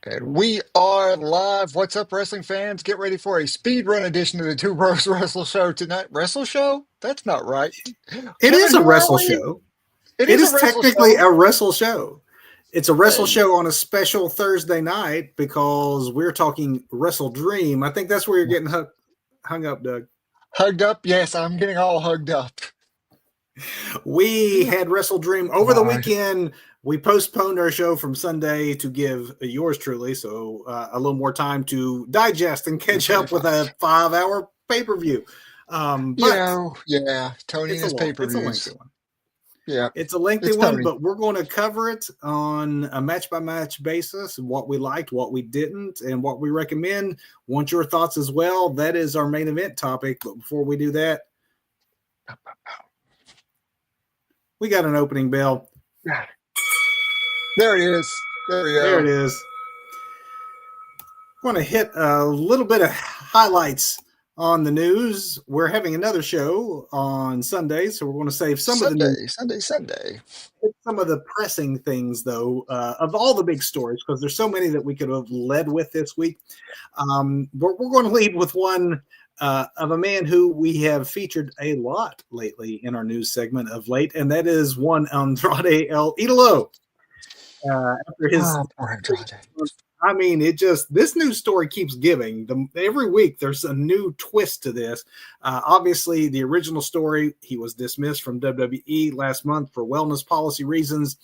And we are live. What's up, wrestling fans? Get ready for a speed run edition of the Two Bros Wrestle Show tonight. Wrestle Show? That's not right. It Kevin, is a who are wrestle we? show. It It is a is wrestle technically show. a wrestle show. It's a wrestle And show on a special Thursday night because we're talking WrestleDream. I think that's where you're getting hung up, Doug. hugged up? Yes, I'm getting all hugged up. We had WrestleDream over the God. weekend. We postponed our show from Sunday to give yours truly so a little more time to digest and catch up with a 5-hour pay-per-view. But Yeah. Tony and his it's a lengthy pay-per-views. one. Yeah, It's a lengthy it's one, Tony. but we're going to cover it on a match by match basis, what we liked, what we didn't, and what we recommend. Want your thoughts as well. That is our main event topic. But before we do that, we got an opening bell. There it is. There we There it go. is. Going to hit a little bit of highlights on the news. We're having another show on Sunday, so we're going to save some of the news. Sunday. Some of the pressing things, though, of all the big stories, because there's so many that we could have led with this week. But we're going to lead with one of a man who we have featured a lot lately in our news segment of late, and that is one Andrade El Idolo. After his, Poor Andrade. I mean, this news story keeps giving. Every week there's a new twist to this. Obviously, the original story, he was dismissed from WWE last month for wellness policy reasons.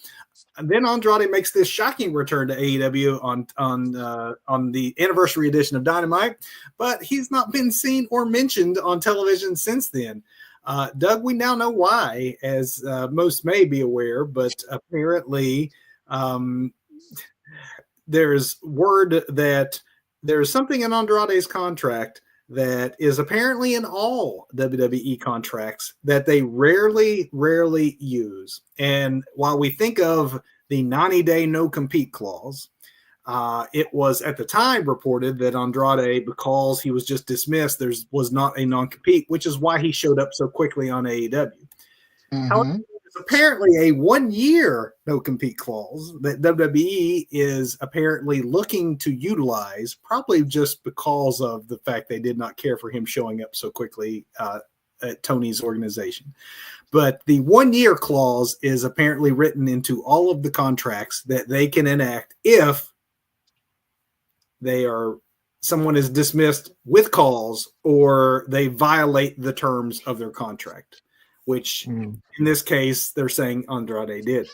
And then Andrade makes this shocking return to AEW on the anniversary edition of Dynamite, but he's not been seen or mentioned on television since then. Doug, we now know why, as most may be aware, but apparently there's word that there's something in Andrade's contract that is apparently in all WWE contracts that they rarely use. And while we think of the 90-day no-compete clause, it was at the time reported that Andrade, because he was just dismissed, there was not a non-compete, which is why he showed up so quickly on AEW. However, there's apparently a 1-year no-compete clause that WWE is apparently looking to utilize, probably just because of the fact they did not care for him showing up so quickly at Tony's organization. But the 1-year clause is apparently written into all of the contracts that they can enact if someone is dismissed with cause or they violate the terms of their contract, which in this case, they're saying Andrade did.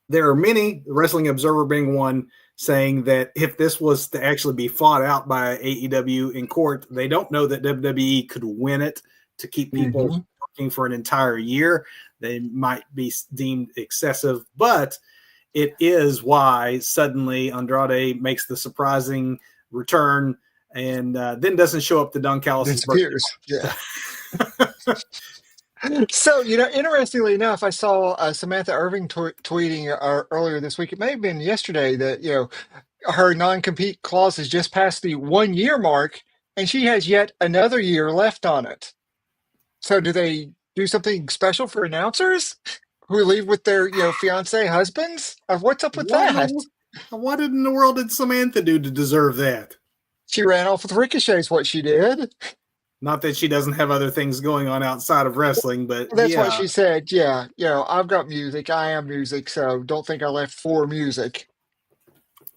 There are many, the Wrestling Observer being one, saying that if this was to actually be fought out by AEW in court, they don't know that WWE could win it to keep people working for an entire year. They might be deemed excessive, but it is why suddenly Andrade makes the surprising return and then doesn't show up to Don Callis' birthday. Disappears. Yeah. So, interestingly enough, I saw Samantha Irving tweeting earlier this week. It may have been yesterday that, her non-compete clause has just passed the 1-year mark and she has yet another year left on it. So do they do something special for announcers who leave with their, fiance husbands? What's up with that? What in the world did Samantha do to deserve that? She ran off with Ricochet is what she did. Not that she doesn't have other things going on outside of wrestling, but That's what she said. Yeah, I've got music. I am music, so don't think I left for music.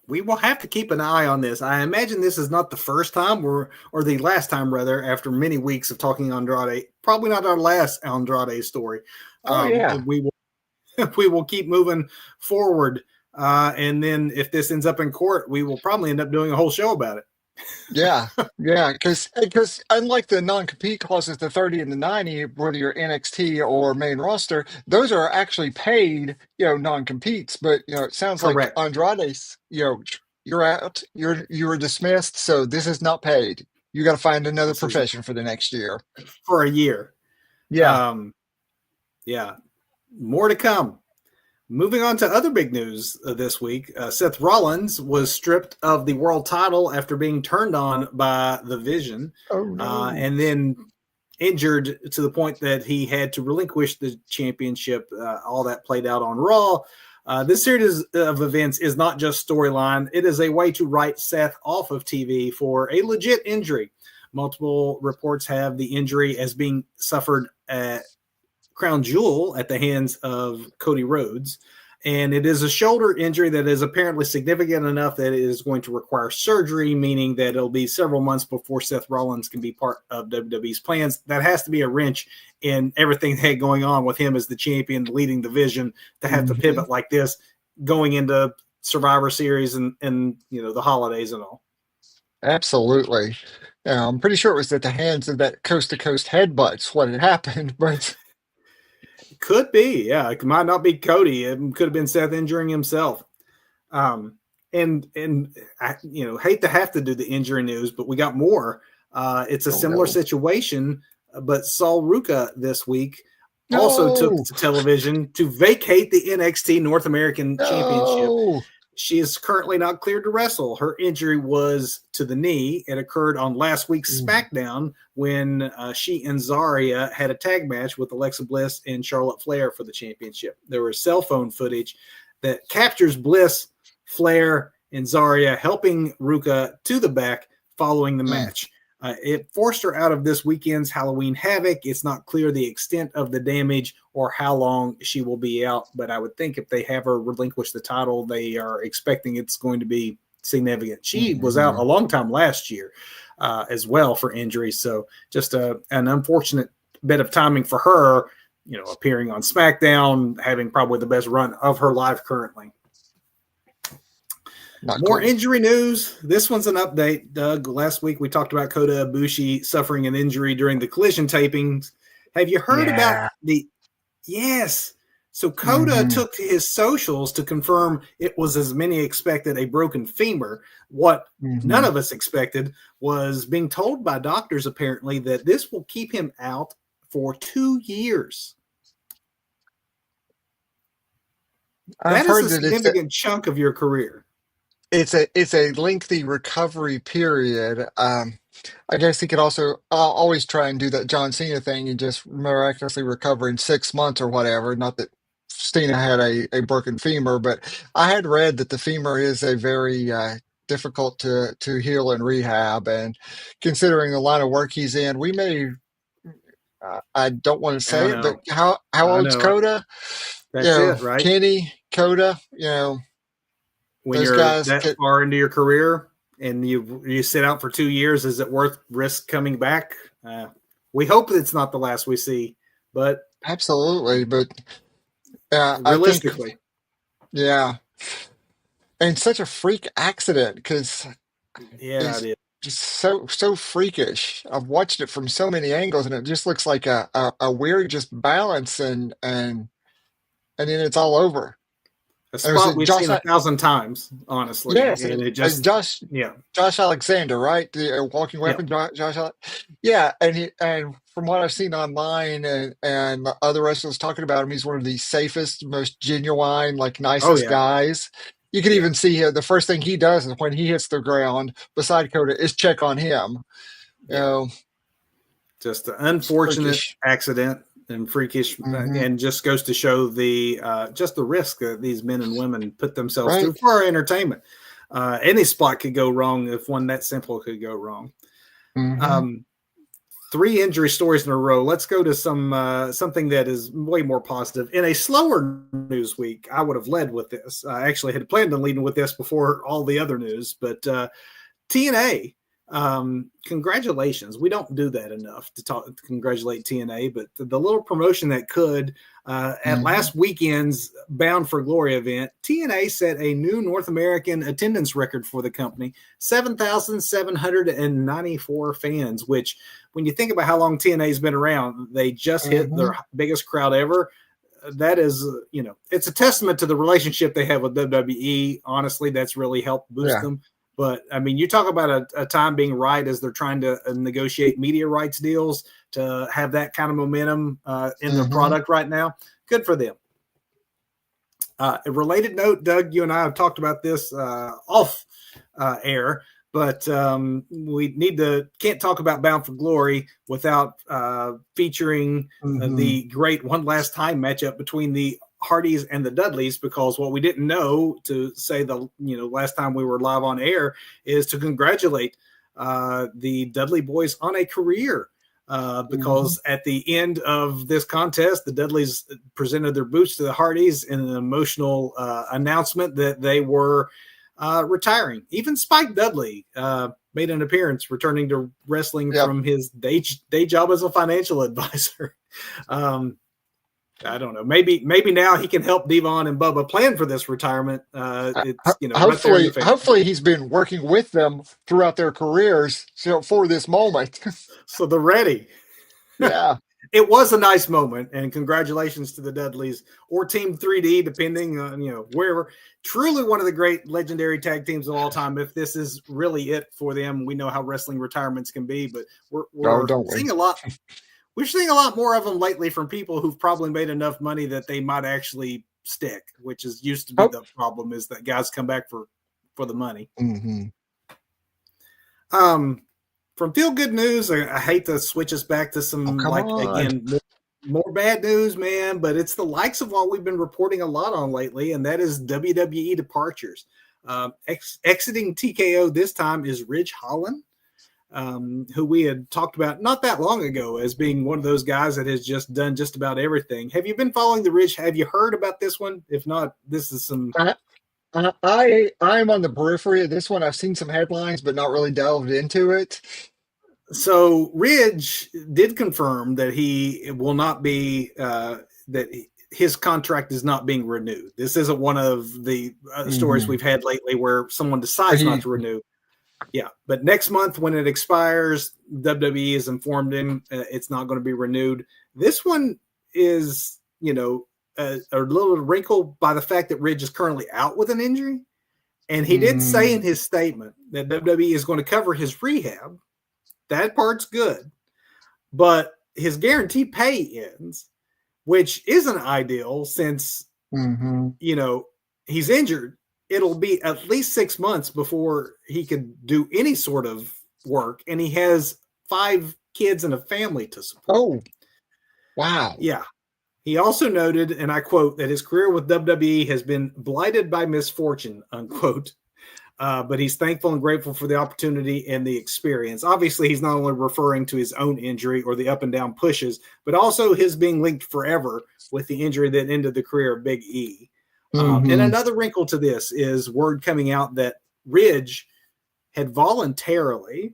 We will have to keep an eye on this. I imagine this is not the first time or the last time, rather, after many weeks of talking Andrade. Probably not our last Andrade story. Yeah. We will keep moving forward. And then if this ends up in court, we will probably end up doing a whole show about it. Yeah, because unlike the non-compete clauses, the 30 and the 90, whether you're NXT or main roster, those are actually paid, non-competes. But it sounds like Correct. Andrade's, you're out, you were dismissed, so this is not paid. You got to find another profession for the next year. For a year. Yeah. Yeah. More to come. Moving on to other big news this week, Seth Rollins was stripped of the world title after being turned on by the Vision, and then injured to the point that he had to relinquish the championship. All that played out on Raw. This series of events is not just storyline. It is a way to write Seth off of TV for a legit injury. Multiple reports have the injury as being suffered at Crown Jewel at the hands of Cody Rhodes. And it is a shoulder injury that is apparently significant enough that it is going to require surgery, meaning that it'll be several months before Seth Rollins can be part of WWE's plans. That has to be a wrench in everything they had going on with him as the champion, leading the division, to have to pivot like this going into Survivor Series and the holidays and all. Absolutely. I'm pretty sure it was at the hands of that coast-to-coast headbutts what had happened, but Could be, yeah. It might not be Cody. It could have been Seth injuring himself. And I, hate to have to do the injury news, but we got more. It's a similar situation, but Sol Ruca this week also took to television to vacate the NXT North American Championship. She is currently not cleared to wrestle. Her injury was to the knee. It occurred on last week's SmackDown when she and Zarya had a tag match with Alexa Bliss and Charlotte Flair for the championship. There was cell phone footage that captures Bliss, Flair, and Zarya helping Ruca to the back following the match. It forced her out of this weekend's Halloween Havoc. It's not clear the extent of the damage or how long she will be out, but I would think if they have her relinquish the title, they are expecting it's going to be significant. She was out a long time last year as well for injuries, so just an unfortunate bit of timing for her, appearing on SmackDown, having probably the best run of her life currently. More injury news. This one's an update, Doug. Last week we talked about Kota Ibushi suffering an injury during the Collision tapings. Have you heard about the – yes. So Kota took to his socials to confirm it was, as many expected, a broken femur. What none of us expected was being told by doctors apparently that this will keep him out for 2 years. That is a significant chunk of your career. It's a lengthy recovery period. I guess he could also always try and do that John Cena thing and just miraculously recover in 6 months or whatever. Not that Cena had a broken femur, but I had read that the femur is a very difficult to heal and rehab. And considering the line of work he's in, we may. I don't want to say it, but how old's Kota? That's it, right? Kenny, Kota, when you're that far into your career and you sit out for 2 years, is it worth risk coming back? We hope it's not the last we see, but absolutely. But realistically, and such a freak accident because it is just so freakish. I've watched it from so many angles, and it just looks like a weird just balance, and then it's all over. A spot we've seen 1,000 times, honestly. Yes, and it just Josh Alexander, right? The walking weapon, Josh. And from what I've seen online and other wrestlers talking about him, he's one of the safest, most genuine, nicest guys. You can even see the first thing he does is when he hits the ground beside Kota is check on him. Just an unfortunate accident. And freakish, and just goes to show the risk that these men and women put themselves through for our entertainment. Any spot could go wrong if one that simple could go wrong. 3 injury stories in a row. Let's go to something that is way more positive. In a slower news week, I would have led with this. I actually had planned on leading with this before all the other news, but TNA. Congratulations. We don't do that enough to congratulate TNA, but the little promotion that could at last weekend's Bound for Glory event, TNA set a new North American attendance record for the company, 7,794 fans, which when you think about how long TNA's been around, they just hit their biggest crowd ever. That is, it's a testament to the relationship they have with WWE. Honestly, that's really helped boost them. But, I mean, you talk about a time being right as they're trying to negotiate media rights deals to have that kind of momentum in their product right now. Good for them. A related note, Doug, you and I have talked about this off air, but we can't talk about Bound for Glory without featuring the great One Last Time matchup between the Hardys and the Dudleys, because what we didn't know, to say the last time we were live on air, is to congratulate the Dudley boys on a career. Because at the end of this contest, the Dudleys presented their boots to the Hardys in an emotional announcement that they were retiring. Even Spike Dudley made an appearance, returning to wrestling from his day job as a financial advisor. I don't know. Maybe now he can help Devon and Bubba plan for this retirement. It's right there in the family. Hopefully he's been working with them throughout their careers, for this moment. So they're ready. Yeah. It was a nice moment, and congratulations to the Dudleys or Team 3D, depending on wherever. Truly one of the great legendary tag teams of all time. If this is really it for them, we know how wrestling retirements can be, but we're seeing a lot. We're seeing a lot more of them lately from people who've probably made enough money that they might actually stick, which used to be the problem, is that guys come back for the money. Mm-hmm. From Feel Good News, I hate to switch us back to some more bad news, man, but it's the likes of what we've been reporting a lot on lately, and that is WWE departures. Exiting TKO this time is Ridge Holland, who we had talked about not that long ago as being one of those guys that has just done just about everything. Have you been following the Ridge? Have you heard about this one? If not, this is some... I'm on the periphery of this one. I've seen some headlines, but not really delved into it. So Ridge did confirm that he will not be that his contract is not being renewed. This isn't one of the stories we've had lately where someone decides not to renew. Yeah, but next month when it expires, WWE has informed him it's not going to be renewed. This one is, a little wrinkle by the fact that Ridge is currently out with an injury. And he did say in his statement that WWE is going to cover his rehab. That part's good. But his guaranteed pay ends, which isn't ideal since, he's injured. It'll be at least 6 months before he could do any sort of work. And he has 5 kids and a family to support. Oh, wow. Yeah. He also noted, and I quote, that his career with WWE has been blighted by misfortune, unquote. But he's thankful and grateful for the opportunity and the experience. Obviously, he's not only referring to his own injury or the up and down pushes, but also his being linked forever with the injury that ended the career of Big E. And another wrinkle to this is word coming out that Ridge had voluntarily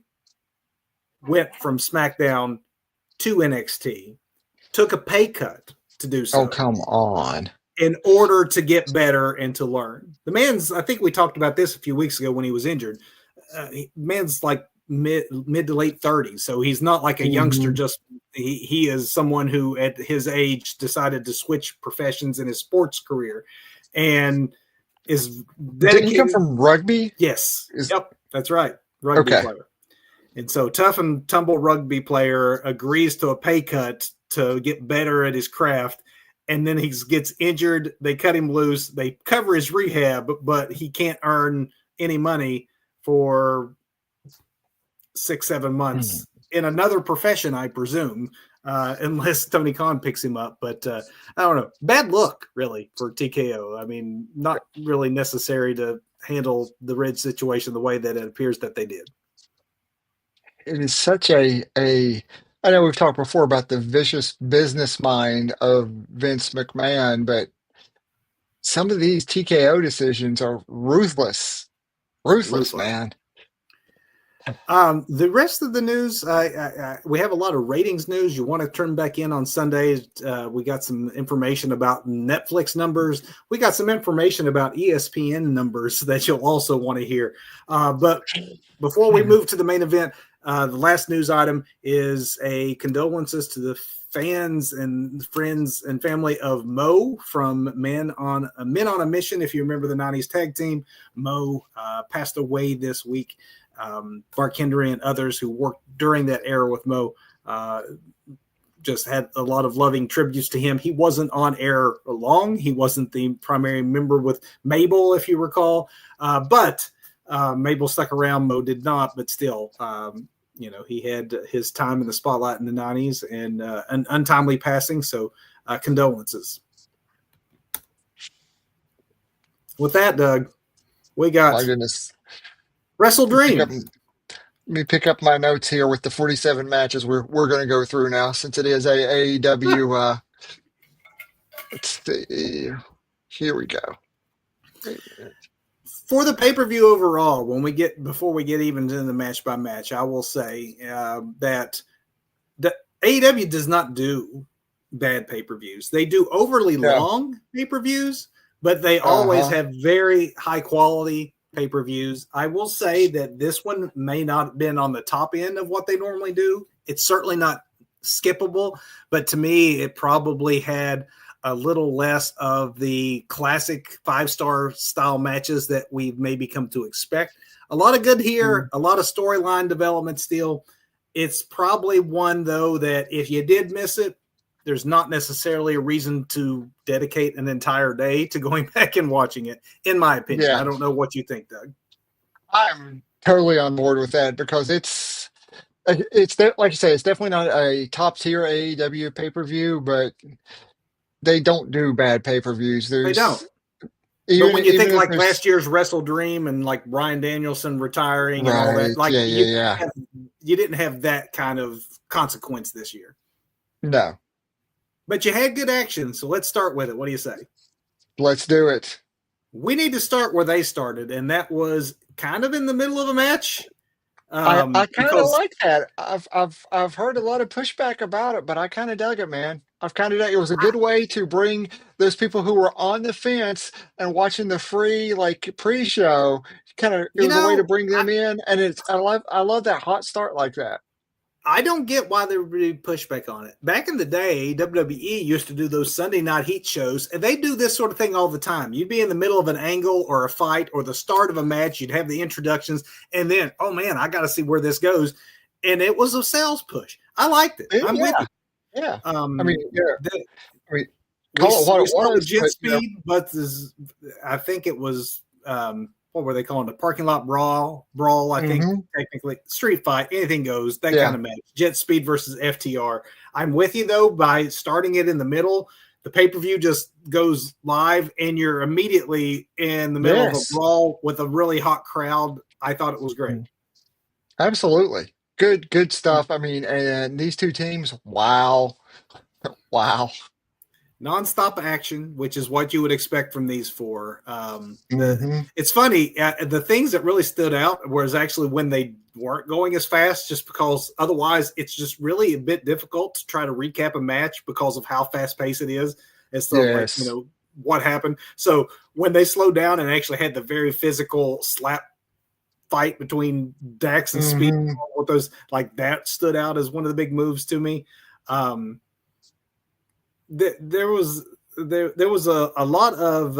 went from SmackDown to NXT, took a pay cut to do so. Oh, come on. In order to get better and to learn. The man's, I think we talked about this a few weeks ago when he was injured. Man's like mid to late 30s. So he's not like a youngster, just he is someone who at his age decided to switch professions in his sports career and is dedicated. Did he come from rugby? Yes. Yep. That's right. Rugby player. And so tough and tumble rugby player agrees to a pay cut to get better at his craft. And then he gets injured. They cut him loose. They cover his rehab, but he can't earn any money for 6-7 months in another profession, I presume, unless Tony Khan picks him up. But I don't know. Bad look, really, for TKO. I mean, not really necessary to handle the Ridge situation the way that it appears that they did. It is such I know we've talked before about the vicious business mind of Vince McMahon, but some of these TKO decisions are ruthless. Ruthless, man. The rest of the news, we have a lot of ratings news. You want to turn back in on Sunday. We got some information about Netflix numbers. We got some information about ESPN numbers that you'll also want to hear. But before we move to the main event, the last news item is a condolences to the fans and friends and family of Mo from Men on a Mission. If you remember the 90s tag team, Mo passed away this week. Mark Henry and others who worked during that era with Mo just had a lot of loving tributes to him. He wasn't on air long. He wasn't the primary member with Mabel, if you recall. But Mabel stuck around. Mo did not, but still, he had his time in the spotlight in the 90s and an untimely passing. So condolences. With that, Doug, we My got goodness. Let me pick up WrestleDream. let me pick up my notes here with the 47 matches we're going to go through now since it is a AEW let's see. Here we go. Wait a minute. For the pay-per-view overall, before we get even into the match by match, I will say that the AEW does not do bad pay-per-views. They do overly Yeah. long pay-per-views, but they always Uh-huh. have very high quality pay-per-views. I will say that this one may not have been on the top end of what they normally do. It's certainly not skippable, but to me, it probably had a little less of the classic 5-star style matches that we've maybe come to expect. A lot of good here, Mm. a lot of storyline development still. It's probably one, though, that if you did miss it, there's not necessarily a reason to dedicate an entire day to going back and watching it, in my opinion. I Yeah. don't know what you think, Doug. I'm totally on board with that because like you say, it's definitely not a top tier AEW pay-per-view, but they don't do bad pay-per-views. They don't. There's But even when you even think if like there's last year's WrestleDream and like Bryan Danielson retiring and all that, right, like yeah, yeah, yeah. you didn't have that kind of consequence this year. No, But you had good action, so let's start with it. What do you say? let's do it. We need to start where they started, and that was kind of in the middle of a match. I kind of Because like that. I've heard a lot of pushback about it, but I kind of dug it, man. I've kind of dug it. It was a I, good way to bring those people who were on the fence and watching the free like pre-show. Kind of, it you was a way to know, bring them in, and I love that hot start like that. I don't get why there would be pushback on it. Back in the day, WWE used to do those Sunday night heat shows, and they do this sort of thing all the time. You'd be in the middle of an angle or a fight or the start of a match, you'd have the introductions, and then, oh man, I got to see where this goes. And it was a sales push. I liked it. I'm with Yeah, you. yeah. I mean, Um, yeah. the, I mean, we call it what we it start with was, Jet but Speed, but I think it was what were they calling the parking lot brawl? Brawl, I think hmm technically street fight, anything goes, that kind yeah, of match. Jet Speed versus FTR. I'm with you though. By starting it in the middle, the pay per view just goes live, and you're immediately in the middle of a yes, brawl with a really hot crowd. I thought it was great. mm, absolutely. Good stuff. I mean, and these two teams, wow, wow. Nonstop action, which is what you would expect from these four. hmm It's funny. The things that really stood out was actually when they weren't going as fast, just because otherwise it's just really a bit difficult to try to recap a match because of how fast paced it is. As to like Yes. what happened. So when they slowed down and actually had the very physical slap fight between Dax and Speed, hmm with those like that stood out as one of the big moves to me. Um, there was a lot of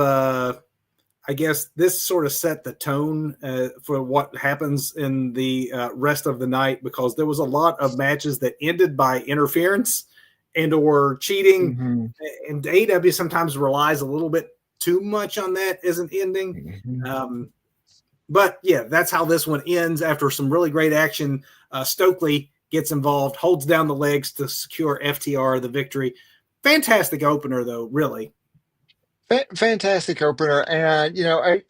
I guess this sort of set the tone for what happens in the rest of the night, because there was a lot of matches that ended by interference and or cheating, hmm and AEW sometimes relies a little bit too much on that as an ending. hmm Um, but yeah, that's how this one ends after some really great action. Stokely gets involved, holds down the legs to secure FTR the victory. Fantastic opener, though, really. Fantastic opener, and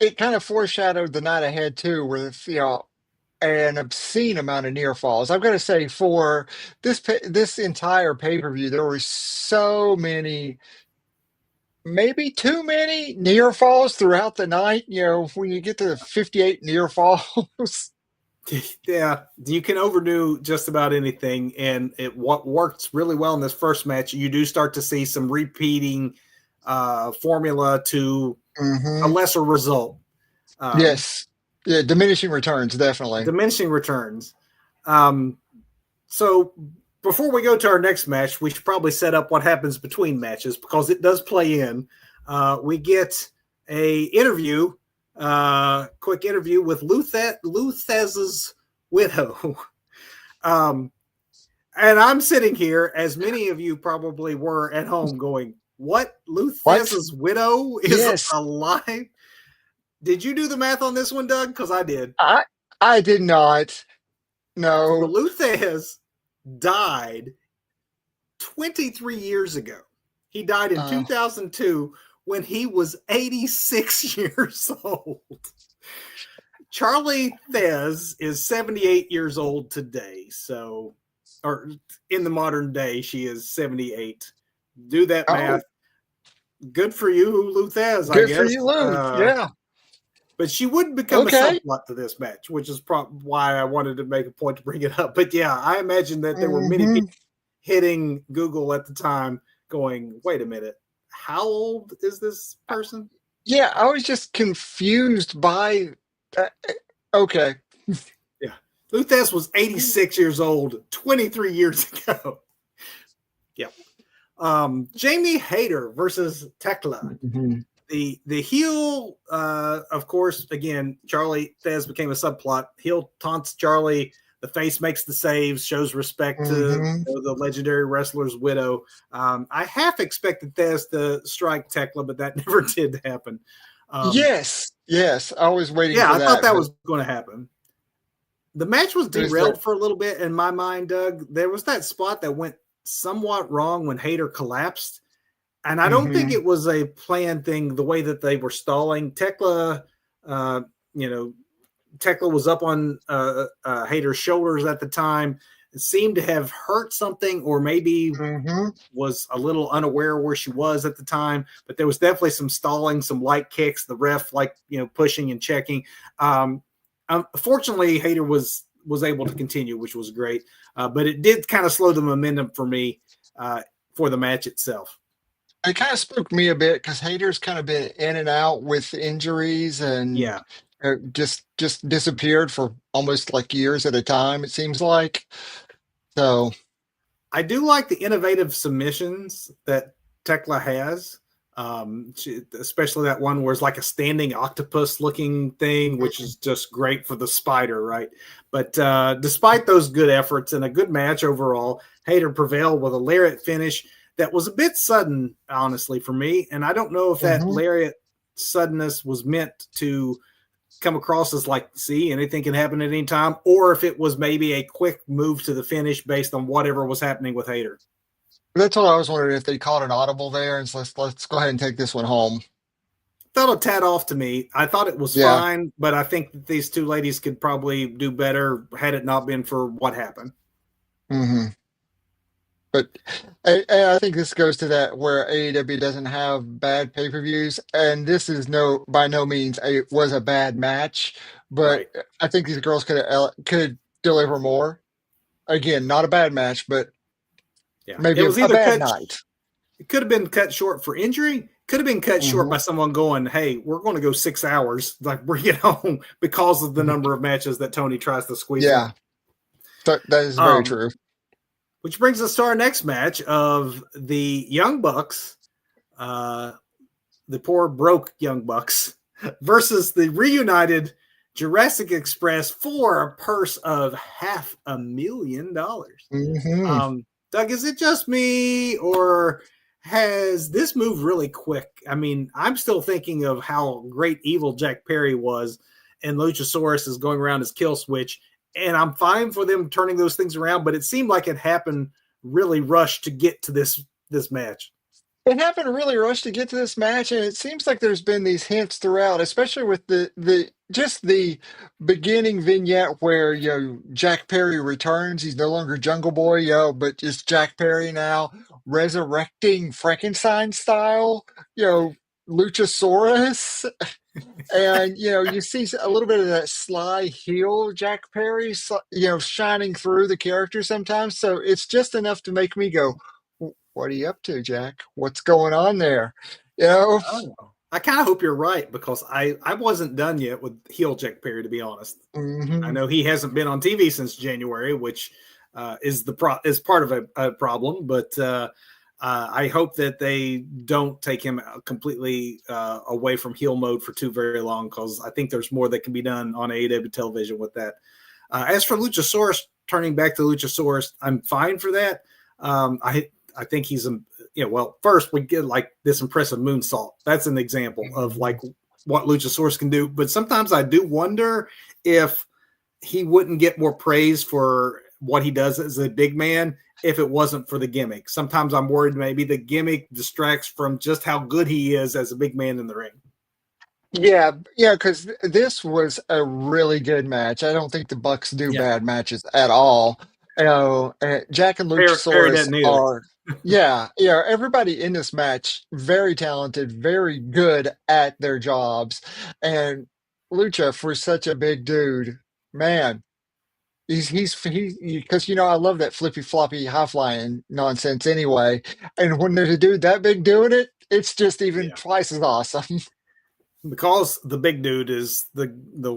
it kind of foreshadowed the night ahead too, with an obscene amount of near falls. I've got to say, for this entire pay-per-view, there were so many, maybe too many near falls throughout the night. When you get to 58 near falls. Yeah, you can overdo just about anything, and what works really well in this first match, you do start to see some repeating formula to a hmm lesser result. Um, Yes, yeah, diminishing returns, definitely. Diminishing returns. Um, so before we go to our next match, we should probably set up what happens between matches, because it does play in. We get a interview, quick interview with Luthez's widow. um, and I'm sitting here, as many of you probably were at home, going, "What? What? Luthez's widow is Yes, alive?" Did you do the math on this one, Doug? Because I did. I I did not. So No. Luthez died 23 years ago. He died in Uh, 2002 when he was 86 years old. Charlie Thez is 78 years old today. So, or in the modern day, she is 78. Do that math. Oh, Good for you, Lou Thez, I good for guess. you, Lou. Yeah. But she would become a Okay. subplot to this match, which is why I wanted to make a point to bring it up. But yeah, I imagine that there were many Hmm. people hitting Google at the time going, wait a minute, how old is this person? Yeah, I was just confused by. Okay. Yeah. Lou Thez was 86 years old 23 years ago. Yep. Jamie Hayter versus Tekla. Mhm. The heel, of course, again, Charlie Thez became a subplot. Heel taunts Charlie. The face makes the saves, shows respect to Mhm. the legendary wrestler's widow. I half expected Thez to strike Tekla, but that never did happen. Yes, yes, I was waiting Yeah, for I thought that, that but was going to happen. The match was is that? derailed for a little bit in my mind, Doug. There was that spot that went somewhat wrong when Hayter collapsed. And I don't think Mhm. it was a planned thing the way that they were stalling. Tekla, uh, you know, Tekla was up on Hayter's shoulders at the time. It seemed to have hurt something, or maybe Mhm. was a little unaware where she was at the time. But there was definitely some stalling, some light kicks. The ref, pushing and checking. Fortunately, Hayter was able to continue, which was great. But it did kind of slow the momentum for me for the match itself. It kind of spooked me a bit because Hader's kind of been in and out with injuries and Yeah. just disappeared for almost like years at a time, it seems like. So, I do like the innovative submissions that Tekla has. Especially that one where it's like a standing octopus looking thing, which is just great for the spider, right? But despite those good efforts and a good match overall, Hayter prevailed with a lariat finish that was a bit sudden, honestly, for me. And I don't know if that mhm. lariat suddenness was meant to come across as like, see, anything can happen at any time, or if it was maybe a quick move to the finish based on whatever was happening with Hayter. That's what I was wondering if they called an audible there and so let's go ahead and take this one home. Felt a tad off to me. I thought it was Yeah. fine, but I think that these two ladies could probably do better had it not been for what happened. Hmm. But I think this goes to that where AEW doesn't have bad pay-per-views, and this is no by no means was a bad match, but Right. I think these girls could deliver more. Again, not a bad match, but Yeah. It maybe was a either bad cut, night. it could have been cut short for injury, could have been cut short Hmm. by someone going, hey, we're going to go 6 hours, like bring it home because of the number of matches that Tony tries to squeeze in. Yeah, that is very Um, true. which brings us to our next match of the Young Bucks, uh, the poor broke Young Bucks, versus the reunited Jurassic Express for a purse of $500,000. Hmm. Doug, is it just me, or has this moved really quick? I mean, I'm still thinking of how great evil Jack Perry was, and Luchasaurus is going around his kill switch, and I'm fine for them turning those things around, but it seemed like it happened really rushed to get to this match. It happened really rushed to get to this match, and it seems like there's been these hints throughout, especially with the just the beginning vignette where Jack Perry returns. He's no longer Jungle Boy, but just Jack Perry now, resurrecting Frankenstein style, you know, Luchasaurus, and you see a little bit of that sly heel Jack Perry, shining through the character sometimes. So it's just enough to make me go, what are you up to, Jack? What's going on there? You know? Oh, I kind of hope you're right because I wasn't done yet with heel Jack Perry, to be honest. I Hmm. know he hasn't been on TV since January, which is is part of a problem. But I hope that they don't take him completely away from heel mode for too very long, because I think there's more that can be done on AEW television with that. As for Luchasaurus turning back to Luchasaurus, I'm fine for that. I think he's well, first we get like this impressive moonsault. That's an example of like what Luchasaurus can do. But sometimes I do wonder if he wouldn't get more praise for what he does as a big man if it wasn't for the gimmick. Sometimes I'm worried maybe the gimmick distracts from just how good he is as a big man in the ring. Yeah, yeah, because this was a really good match. I don't think the Bucks do Yeah, bad matches at all. Jack and Perry Luchasaurus doesn't either. are, yeah, everybody in this match very talented, very good at their jobs, and Lucha for such a big dude, man. He because I love that flippy floppy high flying nonsense anyway, and when there's a dude that big doing it, it's just even Yeah. twice as awesome. Because the big dude is the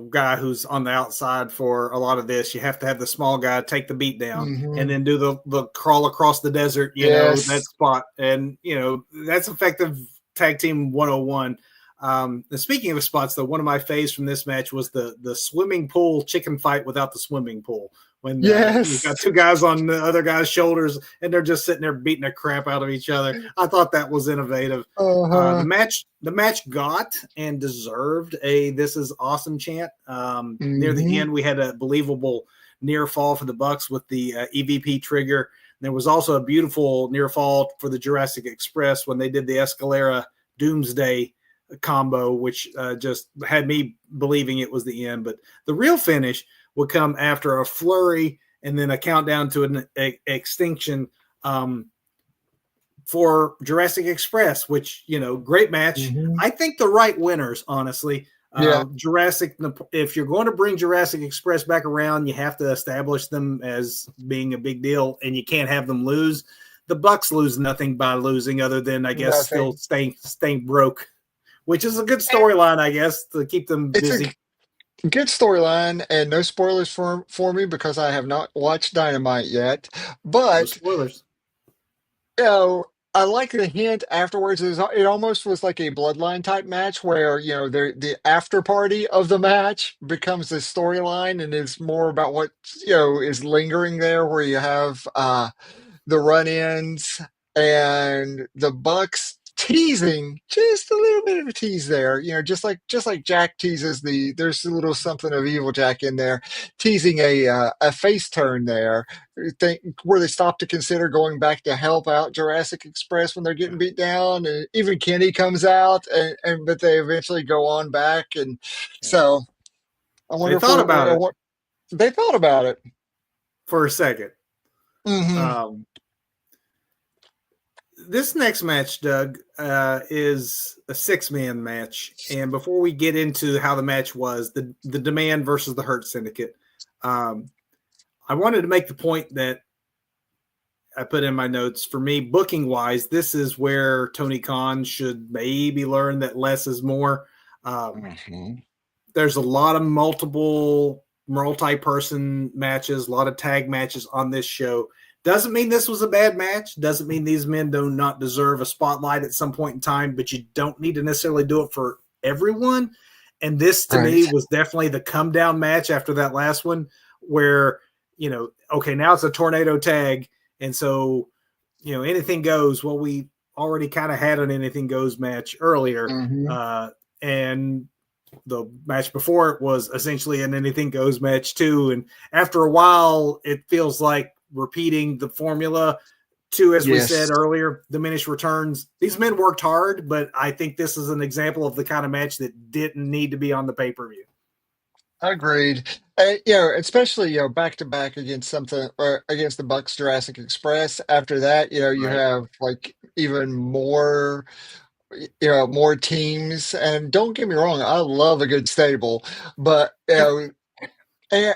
guy who's on the outside for a lot of this, you have to have the small guy take the beat down and Hmm. then do the crawl across the desert, that Yes. spot. And, that's effective tag team 101. And speaking of spots, though, one of my faves from this match was the swimming pool chicken fight without the swimming pool. When you've got Yes. two guys on the other guy's shoulders and they're just sitting there beating the crap out of each other. I thought that was innovative. The Uh-huh. match got and deserved a "This is awesome" chant. Near the Hmm. end, we had a believable near fall for the Bucks with the EVP trigger. There was also a beautiful near fall for the Jurassic Express when they did the Escalera Doomsday combo, which just had me believing it was the end. But the real finish would come after a flurry and then a countdown to an extinction. For Jurassic Express, which, great match. Hmm. I think the right winners, honestly. Yeah, Jurassic, if you're going to bring Jurassic Express back around, you have to establish them as being a big deal, and you can't have them lose. The Bucks lose nothing by losing, other than I guess still nothing. staying broke, which is a good Eh, storyline, I guess, to keep them It's a busy. good storyline, and no spoilers for me because I have not watched Dynamite yet. No But spoilers. you know, I like the hint afterwards. It almost was like a bloodline type match where the after party of the match becomes the storyline, and it's more about what is lingering there, where you have the run-ins and the Bucks teasing just a little bit of a tease there, just like Jack teases there's a little something of evil Jack in there, teasing a face turn there, think where they stop to consider going back to help out Jurassic Express when they're Yeah. getting beat down, and even Kenny comes out, and but they eventually go on back, and Yeah. so I They wonder if thought about it what they thought about it. for a second. Hmm. Um, this next match, Doug, is a 6-man match. And before we get into how the match was, the Demand versus the Hurt Syndicate, um, I wanted to make the point that I put in my notes. For me, booking wise, this is where Tony Khan should maybe learn that less is more. Um, Hmm. there's a lot of multi-person matches, a lot of tag matches on this show. Doesn't mean this was a bad match. Doesn't mean these men do not deserve a spotlight at some point in time, but you don't need to necessarily do it for everyone. And this to me Right. was definitely the come down match after that last one where, okay, now it's a tornado tag. And so, anything goes. Well, we already kind of had an anything goes match earlier. Hmm. And the match before it was essentially an anything goes match too. And after a while, it feels like repeating the formula to, as we said Yes. earlier, diminished returns. These men worked hard, but I think this is an example of the kind of match that didn't need to be on the pay-per-view. Agreed. Especially back to back against something or against the Bucks Jurassic Express. After that, you Right. have like even more, more teams. And don't get me wrong, I love a good stable, but Yep.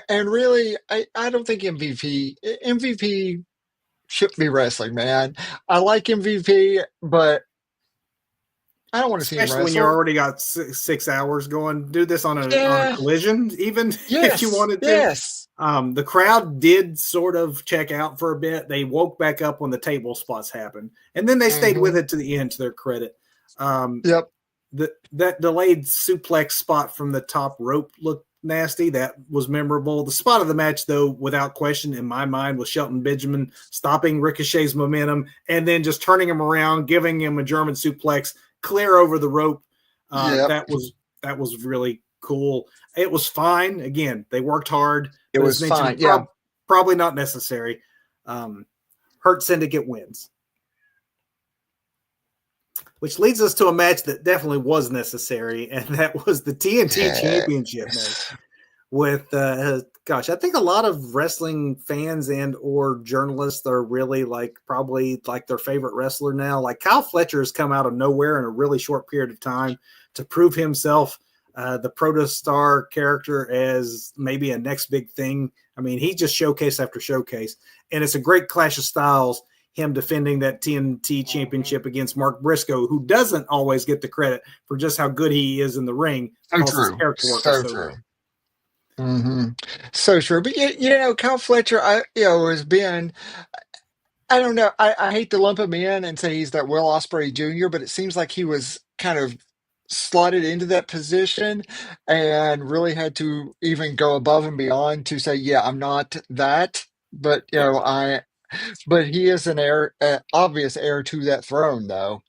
and really, I don't think MVP shouldn't be wrestling, man. I like MVP, but I don't want to see him Especially when you're wrestle. already got 6 hours going. Do this on a Yeah. collision, even if you Yes. wanted to. Yes. The crowd did sort of check out for a bit. They woke back up when the table spots happened, and then they stayed with Hmm. it to the end. To their credit, um, Yep. that delayed suplex spot from the top rope looked nasty. That was memorable. The spot of the match, though, without question, in my mind, was Shelton Benjamin stopping Ricochet's momentum and then just turning him around, giving him a German suplex clear over the rope. Yep. That was really cool. It was fine. Again, they worked hard, It but as was mentioned, fine. Yeah. probably not necessary. Hurt Syndicate wins. Which leads us to a match that definitely was necessary, and that was the TNT Championship match. With gosh, I think a lot of wrestling fans and or journalists are really probably their favorite wrestler now. Like Kyle Fletcher has come out of nowhere in a really short period of time to prove himself the protostar character as maybe a next big thing. I mean, he just showcase after showcase, and it's a great clash of styles. Him defending that TNT Championship against Mark Briscoe, who doesn't always get the credit for just how good he is in the ring because his character work is so true. good. Mm-hmm. So true. But Kyle Fletcher, has been, I don't know. I hate to lump him in and say he's that Will Ospreay Jr., but it seems like he was kind of slotted into that position and really had to even go above and beyond to say, yeah, I'm not that. But but he is an heir, obvious heir to that throne, though.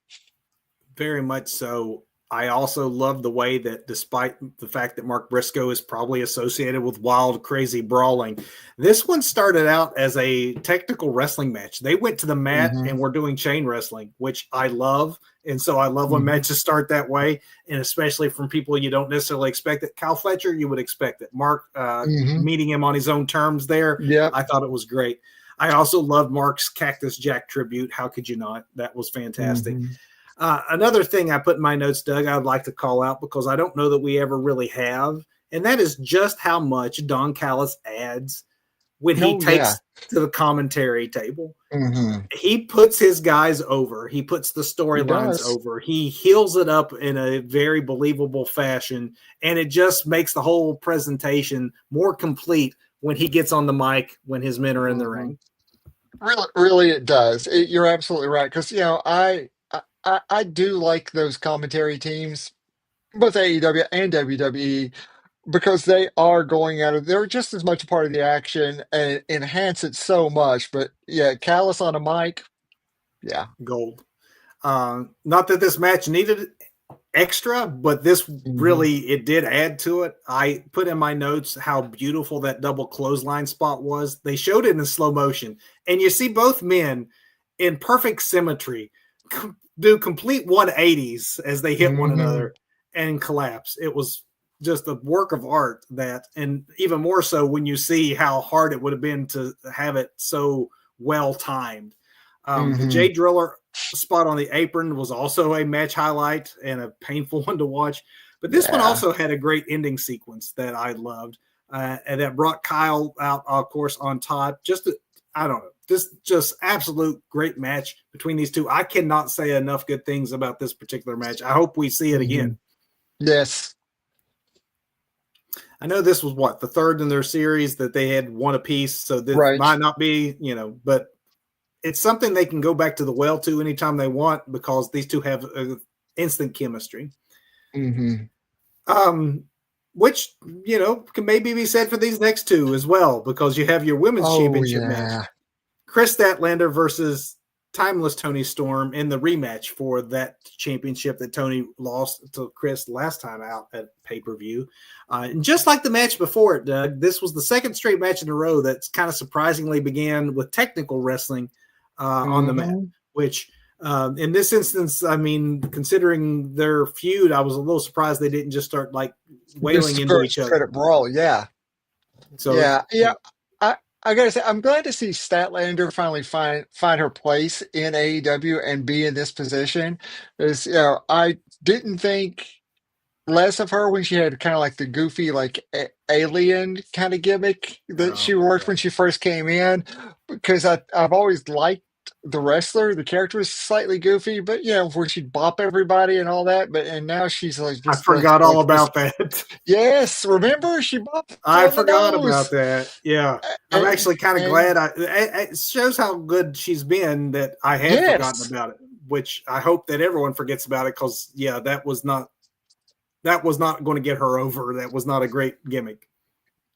Very much so. I also love the way that despite the fact that Mark Briscoe is probably associated with wild, crazy brawling, this one started out as a technical wrestling match. They went to the mat Mm-hmm. and were doing chain wrestling, which I love. And so I love when Mm-hmm. matches start that way, and especially from people you don't necessarily expect it. Kyle Fletcher, you would expect it. Mark, Mm-hmm. meeting him on his own terms there, Yep. I thought it was great. I also loved Mark's Cactus Jack tribute. How could you not? That was fantastic. Mm-hmm. Another thing I put in my notes, Doug, I would like to call out because I don't know that we ever really have, and that is just how much Don Callis adds when he Oh, yeah. takes to the commentary table. Mm-hmm. He puts his guys over. He puts the He storylines does. over. He heals it up in a very believable fashion, and it just makes the whole presentation more complete when he gets on the mic when his men are in the Mm-hmm. ring. Really, it does. You're absolutely right. Because, I do like those commentary teams, both AEW and WWE, because they are going out of, they're just as much a part of the action and enhance it so much. But yeah, Callus on a mic, yeah. Gold. Not that this match needed extra, but this Hmm. really, it did add to it. I put in my notes how beautiful that double clothesline spot was. They showed it in slow motion, and you see both men in perfect symmetry do complete 180s as they hit one Hmm. another and collapse. It was just a work of art, that, and even more so when you see how hard it would have been to have it so well timed. The Hmm. Jay Driller spot on the apron was also a match highlight and a painful one to watch. But this one Yeah. also had a great ending sequence that I loved, and that brought Kyle out, of course, on top. I don't know, this just absolute great match between these two. I cannot say enough good things about this particular match. I hope we see it Hmm. again. Yes. I know this was the third in their series that they had one apiece, so this Right. might not be, but it's something they can go back to the well to anytime they want because these two have instant chemistry. Hmm. Um, which can maybe be said for these next two as well, because you have your women's Oh, championship match, yeah. Chris Statlander versus Timeless Tony Storm in the rematch for that championship that Tony lost to Chris last time out at pay-per-view. And just like the match before it, Doug, this was the second straight match in a row that's kind of surprisingly began with technical wrestling on the mat, Hmm. which in this instance, I mean, considering their feud, I was a little surprised they didn't just start wailing Just into go each straight other. up brawl. Yeah. So, Yeah, yeah. I gotta say, I'm glad to see Statlander finally find her place in AEW and be in this position. Is I didn't think less of her when she had kind of like the goofy, like alien kind of gimmick that she worked yeah. when she first came in, because I've always liked the wrestler. The character was slightly goofy, but where she'd bop everybody and all that. But and now she's like I just forgot all like this. about that. Yes, remember she bopped I on the forgot about nose. that. Yeah. I'm And, actually kind of and glad it shows how good she's been that I had forgotten yes, about it, which I hope that everyone forgets about it because yeah, that was not going to get her over. That was not a great gimmick.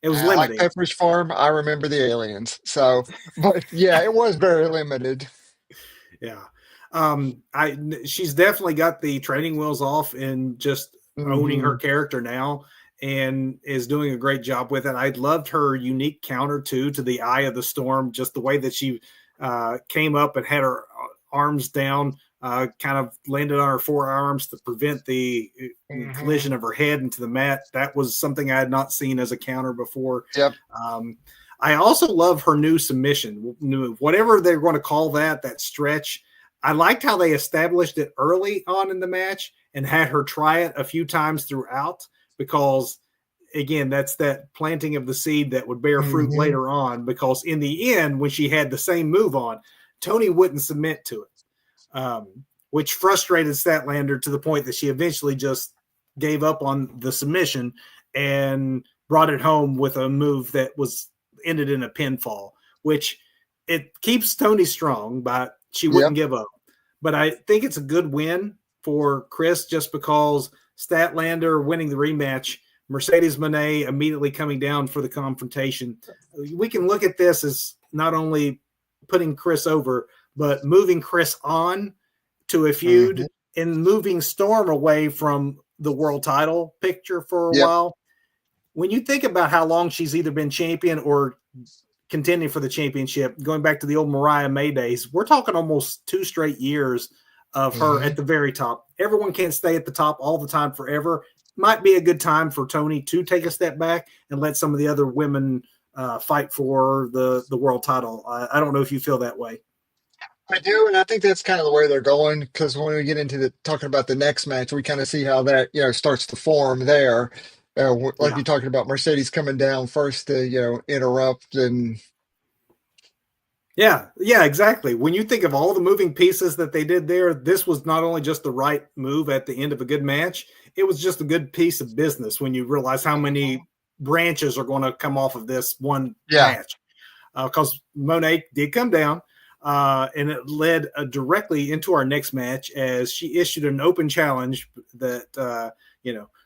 It was I like limiting. Pepperidge Farm. I remember the aliens. So, but yeah, it was very limited. Yeah. She's definitely got the training wheels off and just owning her Hmm. character now. and is doing a great job with it. I loved her unique counter too to the Eye of the Storm, just the way that she came up and had her arms down, kind of landed on her forearms to prevent the Hmm. collision of her head into the mat. That was something I had not seen as a counter before. Yep. I also love her new submission, whatever they're going to call that stretch. I liked how they established it early on in the match and had her try it a few times throughout, because again, that's that planting of the seed that would bear fruit Hmm. later on, because in the end, when she had the same move on, Tony wouldn't submit to it, which frustrated Statlander to the point that she eventually just gave up on the submission and brought it home with a move that was ended in a pinfall, which it keeps Tony strong, but she wouldn't Yep. give up. But I think it's a good win for Chris, just because Statlander winning the rematch, Mercedes Moné immediately coming down for the confrontation. We can look at this as not only putting Chris over, but moving Chris on to a Hmm. feud and moving Storm away from the world title picture for a Yep. while. When you think about how long she's either been champion or contending for the championship, going back to the old Mariah May days, we're talking almost 2 straight years of her Hmm. at the very top. Everyone can't stay at the top all the time forever. Might be a good time for Tony to take a step back and let some of the other women fight for the world title. I don't know if you feel that way. I do, and I think that's kind of the way they're going. Because when we get into the talking about the next match, we kind of see how that starts to form there. Like Yeah. you're talking about Mercedes coming down first to interrupt and Yeah, exactly. When you think of all the moving pieces that they did there, this was not only just the right move at the end of a good match, it was just a good piece of business when you realize how Mhm. many branches are going to come off of this one Yeah, match. Because Monet did come down, and it led directly into our next match as she issued an open challenge that,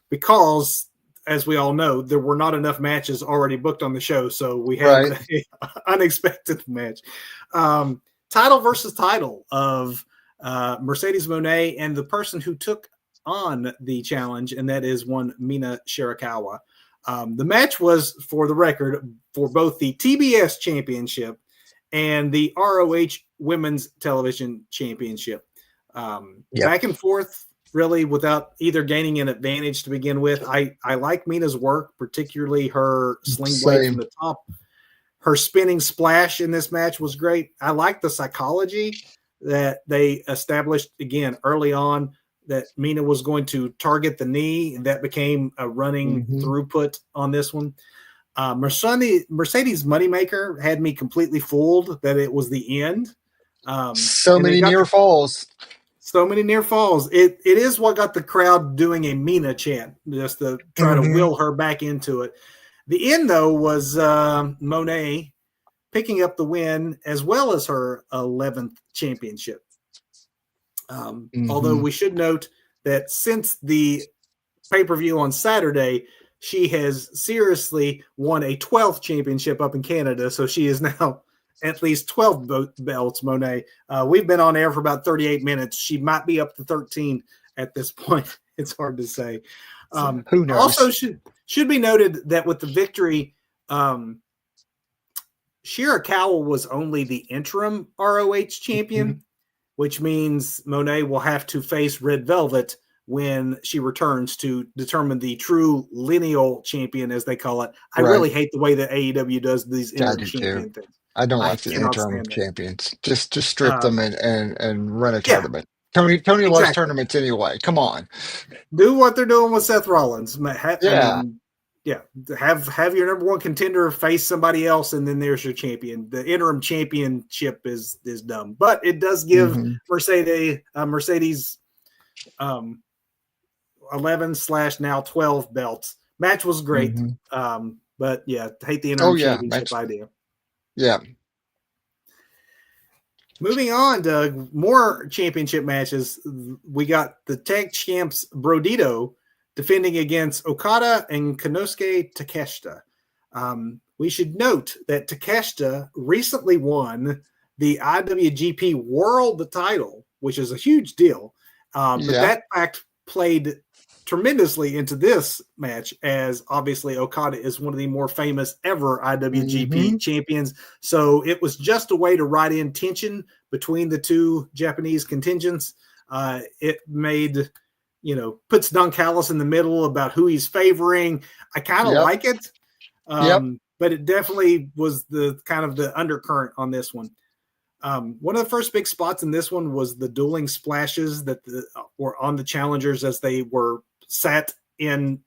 because as we all know, there were not enough matches already booked on the show. So we had right. an unexpected match. Title versus title of Mercedes Monet and the person who took on the challenge, and that is one Mina Shirakawa. The match was, for the record, for both the TBS Championship and the ROH Women's Television Championship. Yep. Back and forth, really, without either gaining an advantage to begin with. I like Mina's work, particularly her sling blade from Same. the top. Her spinning splash in this match was great. I like the psychology that they established again early on, that Mina was going to target the knee, and that became a running Hmm. throughput on this one. Mercedes Moneymaker had me completely fooled that it was the end. So And it many got near the falls. so many near falls. It is what got the crowd doing a Mina chant just to try to Hmm. will her back into it. The end, though, was Monet picking up the win as well as her 11th championship. Although Hmm. we should note that since the pay per view on Saturday, she has seriously won a 12th championship up in Canada. So she is now at least 12 belts, Monet. We've been on air for about 38 minutes. She might be up to 13 at this point. It's hard to say. Who Also, knows? should be noted that with the victory, um, Shirakawa was only the interim ROH Mhm. champion, which means Monet will have to face Red Velvet when she returns to determine the true lineal champion, as they call it. I Right. really hate the way that AEW does these I interim do too. champion things. I don't I like the cannot interim stand that. champions. Just strip them Um, and run a yeah, tournament. Tony loves exactly. tournaments anyway. Come on. Do what they're doing with Seth Rollins. I Yeah. mean, yeah, have your number one contender face somebody else, and then there's your champion. The interim championship is dumb, but it does give Hmm. Mercedes um, 11 slash now 12 belts. Match was great. Hmm. But yeah, hate the Oh interim yeah. championship idea. Yeah. Moving on to more championship matches, we got the tag champs Brodito defending against Okada and Konosuke Takeshita. We should note that Takeshita recently won the IWGP World title, which is a huge deal. But Yeah. that fact played tremendously into this match, as obviously Okada is one of the more famous ever IWGP Hmm. champions. So it was just a way to write in tension between the two Japanese contingents. It made, puts Don Callis in the middle about who he's favoring. I kind of Yep. like it. Yep. But it definitely was the kind of the undercurrent on this one. One of the first big spots in this one was the dueling splashes that were on the challengers as they were sat in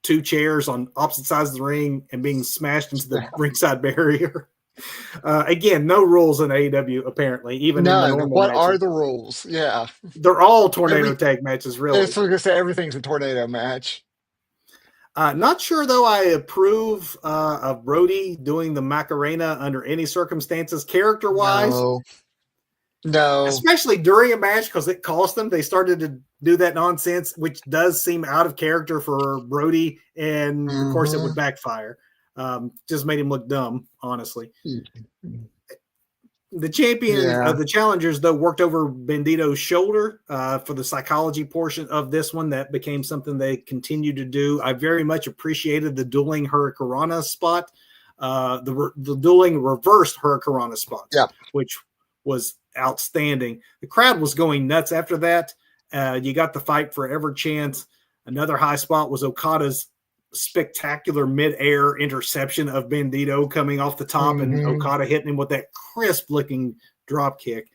two chairs on opposite sides of the ring and being smashed into the ringside barrier. Again, no rules in AEW, apparently, even in the None. normal What are matches. the rules? Yeah. They're all tornado Every tag matches, It's really. like I say, everything's a tornado match. Not sure, though, I approve of Brody doing the Macarena under any circumstances, character-wise. No. No. Especially during a match, because it cost them. They started to do that nonsense, which does seem out of character for Brody, and of course it would Hmm. backfire. Just made him look dumb, honestly. The champion Yeah. of the challengers, though, worked over Bandito's shoulder for the psychology portion of this one. That became something they continued to do. I very much appreciated the dueling Hurricanrana spot, the dueling reversed Hurricanrana spots, Yeah. which was outstanding. The crowd was going nuts after that. You got the fight for every chance. Another high spot was Okada's spectacular mid-air interception of Bandito coming off the top and Hmm. Okada hitting him with that crisp-looking drop kick.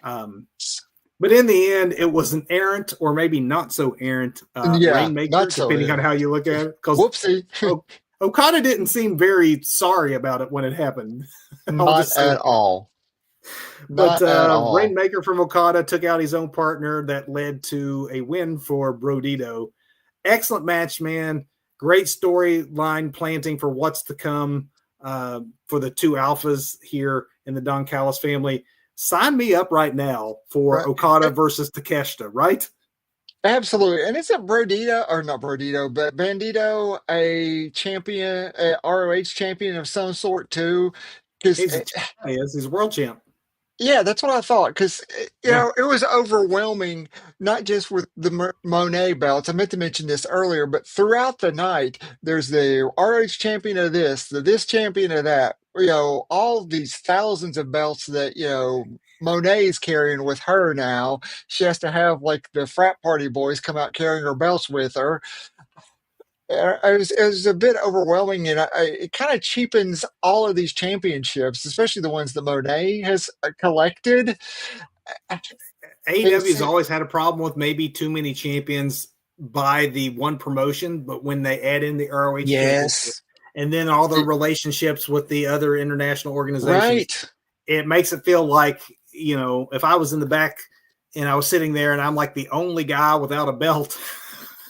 But in the end, it was an errant or maybe not so errant Yeah. Rainmaker, Not so depending on errant. how you look at it. Because Whoopsie. Okada didn't seem very sorry about it when it happened. I'll Not just say at that. all. But Not at all. Rainmaker from Okada took out his own partner. That led to a win for Brodito. Excellent match, man. Great storyline planting for what's to come for the two alphas here in the Don Callis family. Sign me up right now for Right. Okada versus Takeshita, right? Absolutely. And isn't Brodito, or not Brodito, but Bandito a champion, a ROH champion of some sort too? Because He's a world champ. yeah, that's what I thought. Because Yeah. it was overwhelming, not just with the Monet belts. I meant to mention this earlier, but throughout the night, there's the RH champion of this, this champion of that. All these thousands of belts that Monet's carrying with her now. She has to have like the frat party boys come out carrying her belts with her. It was a bit overwhelming, and it kind of cheapens all of these championships, especially the ones that Monet has collected. AEW It's has always had a problem with maybe too many champions by the one promotion, but when they add in the ROH championship yes, and then all the it- relationships with the other international organizations, right. it makes it feel like, if I was in the back and I was sitting there and I'm like the only guy without a belt,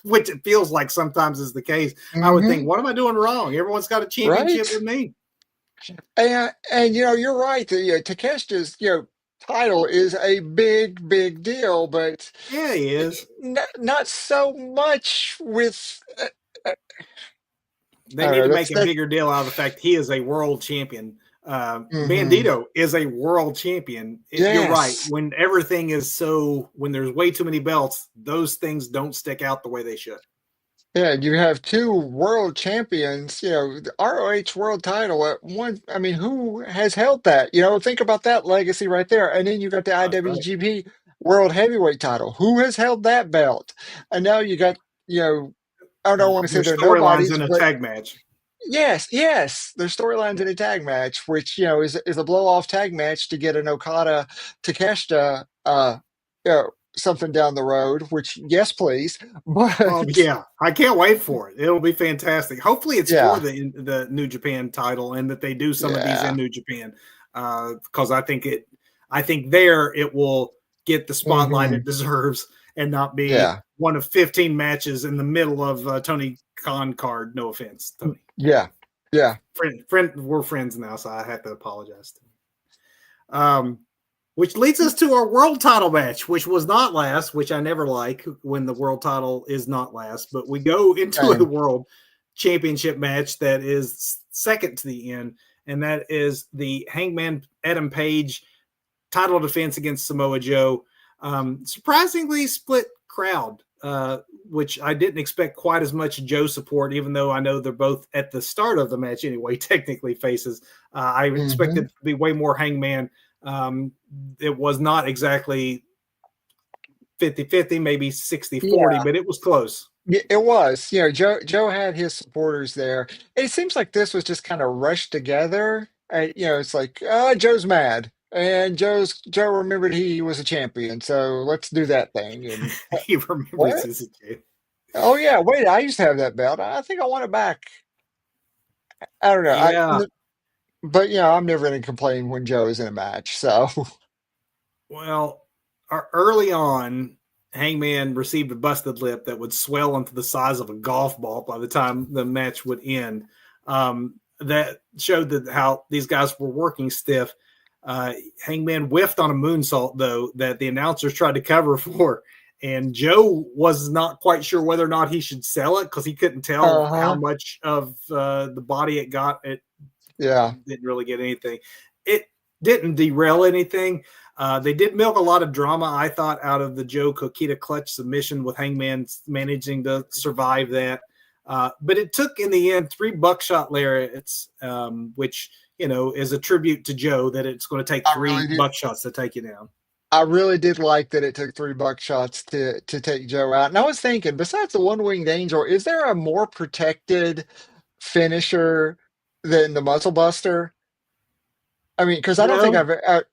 which it feels like sometimes is the case, I would Hmm. think, what am I doing wrong? Everyone's got a championship Right. with me. And you're right. The Takeshita's title is a big, big deal, but Yeah, he is. not so much with. They I don't need know. to That's make a that. bigger deal out of the fact he is a world champion. Hmm. Bandito is a world champion. You're right. Yes. When everything is when there's way too many belts, those things don't stick out the way they should. Yeah, you have two world champions, the ROH world title at one. I mean, who has held that? Think about that legacy right there. And then you got the That's right. IWGP World Heavyweight title. Who has held that belt? And now you got, I don't want to say There's they're storylines nobodies, in a but tag match. yes, yes, there's storylines Yeah. in a tag match, which is a blow off tag match to get an Okada Takeshita, something down the road. Which yes, please, Oh but yeah, I can't wait for it. It'll be fantastic. Hopefully, it's for yeah, the New Japan title, and that they do some of these in yeah. New Japan, because I think there it will get the spotlight it Hmm. deserves, and not be Yeah, one of 15 matches in the middle of Tony Khan card. No offense, Tony. yeah, yeah. We're friends now, so I have to apologize to him. Which leads us to our world title match, which was not last, which I never like when the world title is not last. But we go into a Same. world championship match that is second to the end, and that is the Hangman Adam Page title defense against Samoa Joe. Surprisingly split crowd which I didn't expect quite as much Joe support, even though I know they're both at the start of the match anyway, technically faces. I expected Hmm. it to be way more Hangman. It was not exactly 50-50, maybe 60-40, Yeah. but it was close. Yeah, it was. Joe had his supporters there. It seems like this was just kind of rushed together. It's like, Joe's mad, and Joe remembered he was a champion, so let's do that thing. And He remembers what? his game. Oh yeah, wait, I used to have that belt. I think I want it back. I don't know. Yeah. But I'm never going to complain when Joe is in a match. So Well, early on, Hangman received a busted lip that would swell into the size of a golf ball by the time the match would end. That showed that how these guys were working stiff. Hangman whiffed on a moonsault, though, that the announcers tried to cover for. And Joe was not quite sure whether or not he should sell it because he couldn't tell how uh-huh. much of the body it got. It Yeah. didn't really get anything. It didn't derail anything. They did milk a lot of drama, I thought, out of the Joe Kokita clutch submission with Hangman managing to survive that. But it took, in the end, 3 buckshot lariats, which, is a tribute to Joe that it's going to take I 3 really did. buckshots to take you down. I really did like that it took 3 buckshots to take Joe out. And I was thinking, besides the one-winged angel, is there a more protected finisher than the Muscle Buster? I mean, because I don't think No,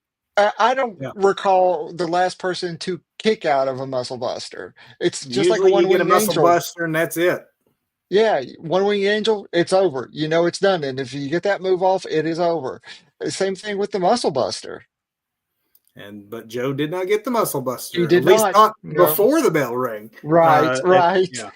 I don't yeah. recall the last person to kick out of a Muscle Buster. It's just like a Usually you get a one-winged muscle angel. buster and that's it. Yeah, one-winged angel, it's over. You know it's done. And if you get that move off, it is over. Same thing with the Muscle Buster. But Joe did not get the muscle He buster, at did least not. not No. before the bell rang. Right, right. Yeah.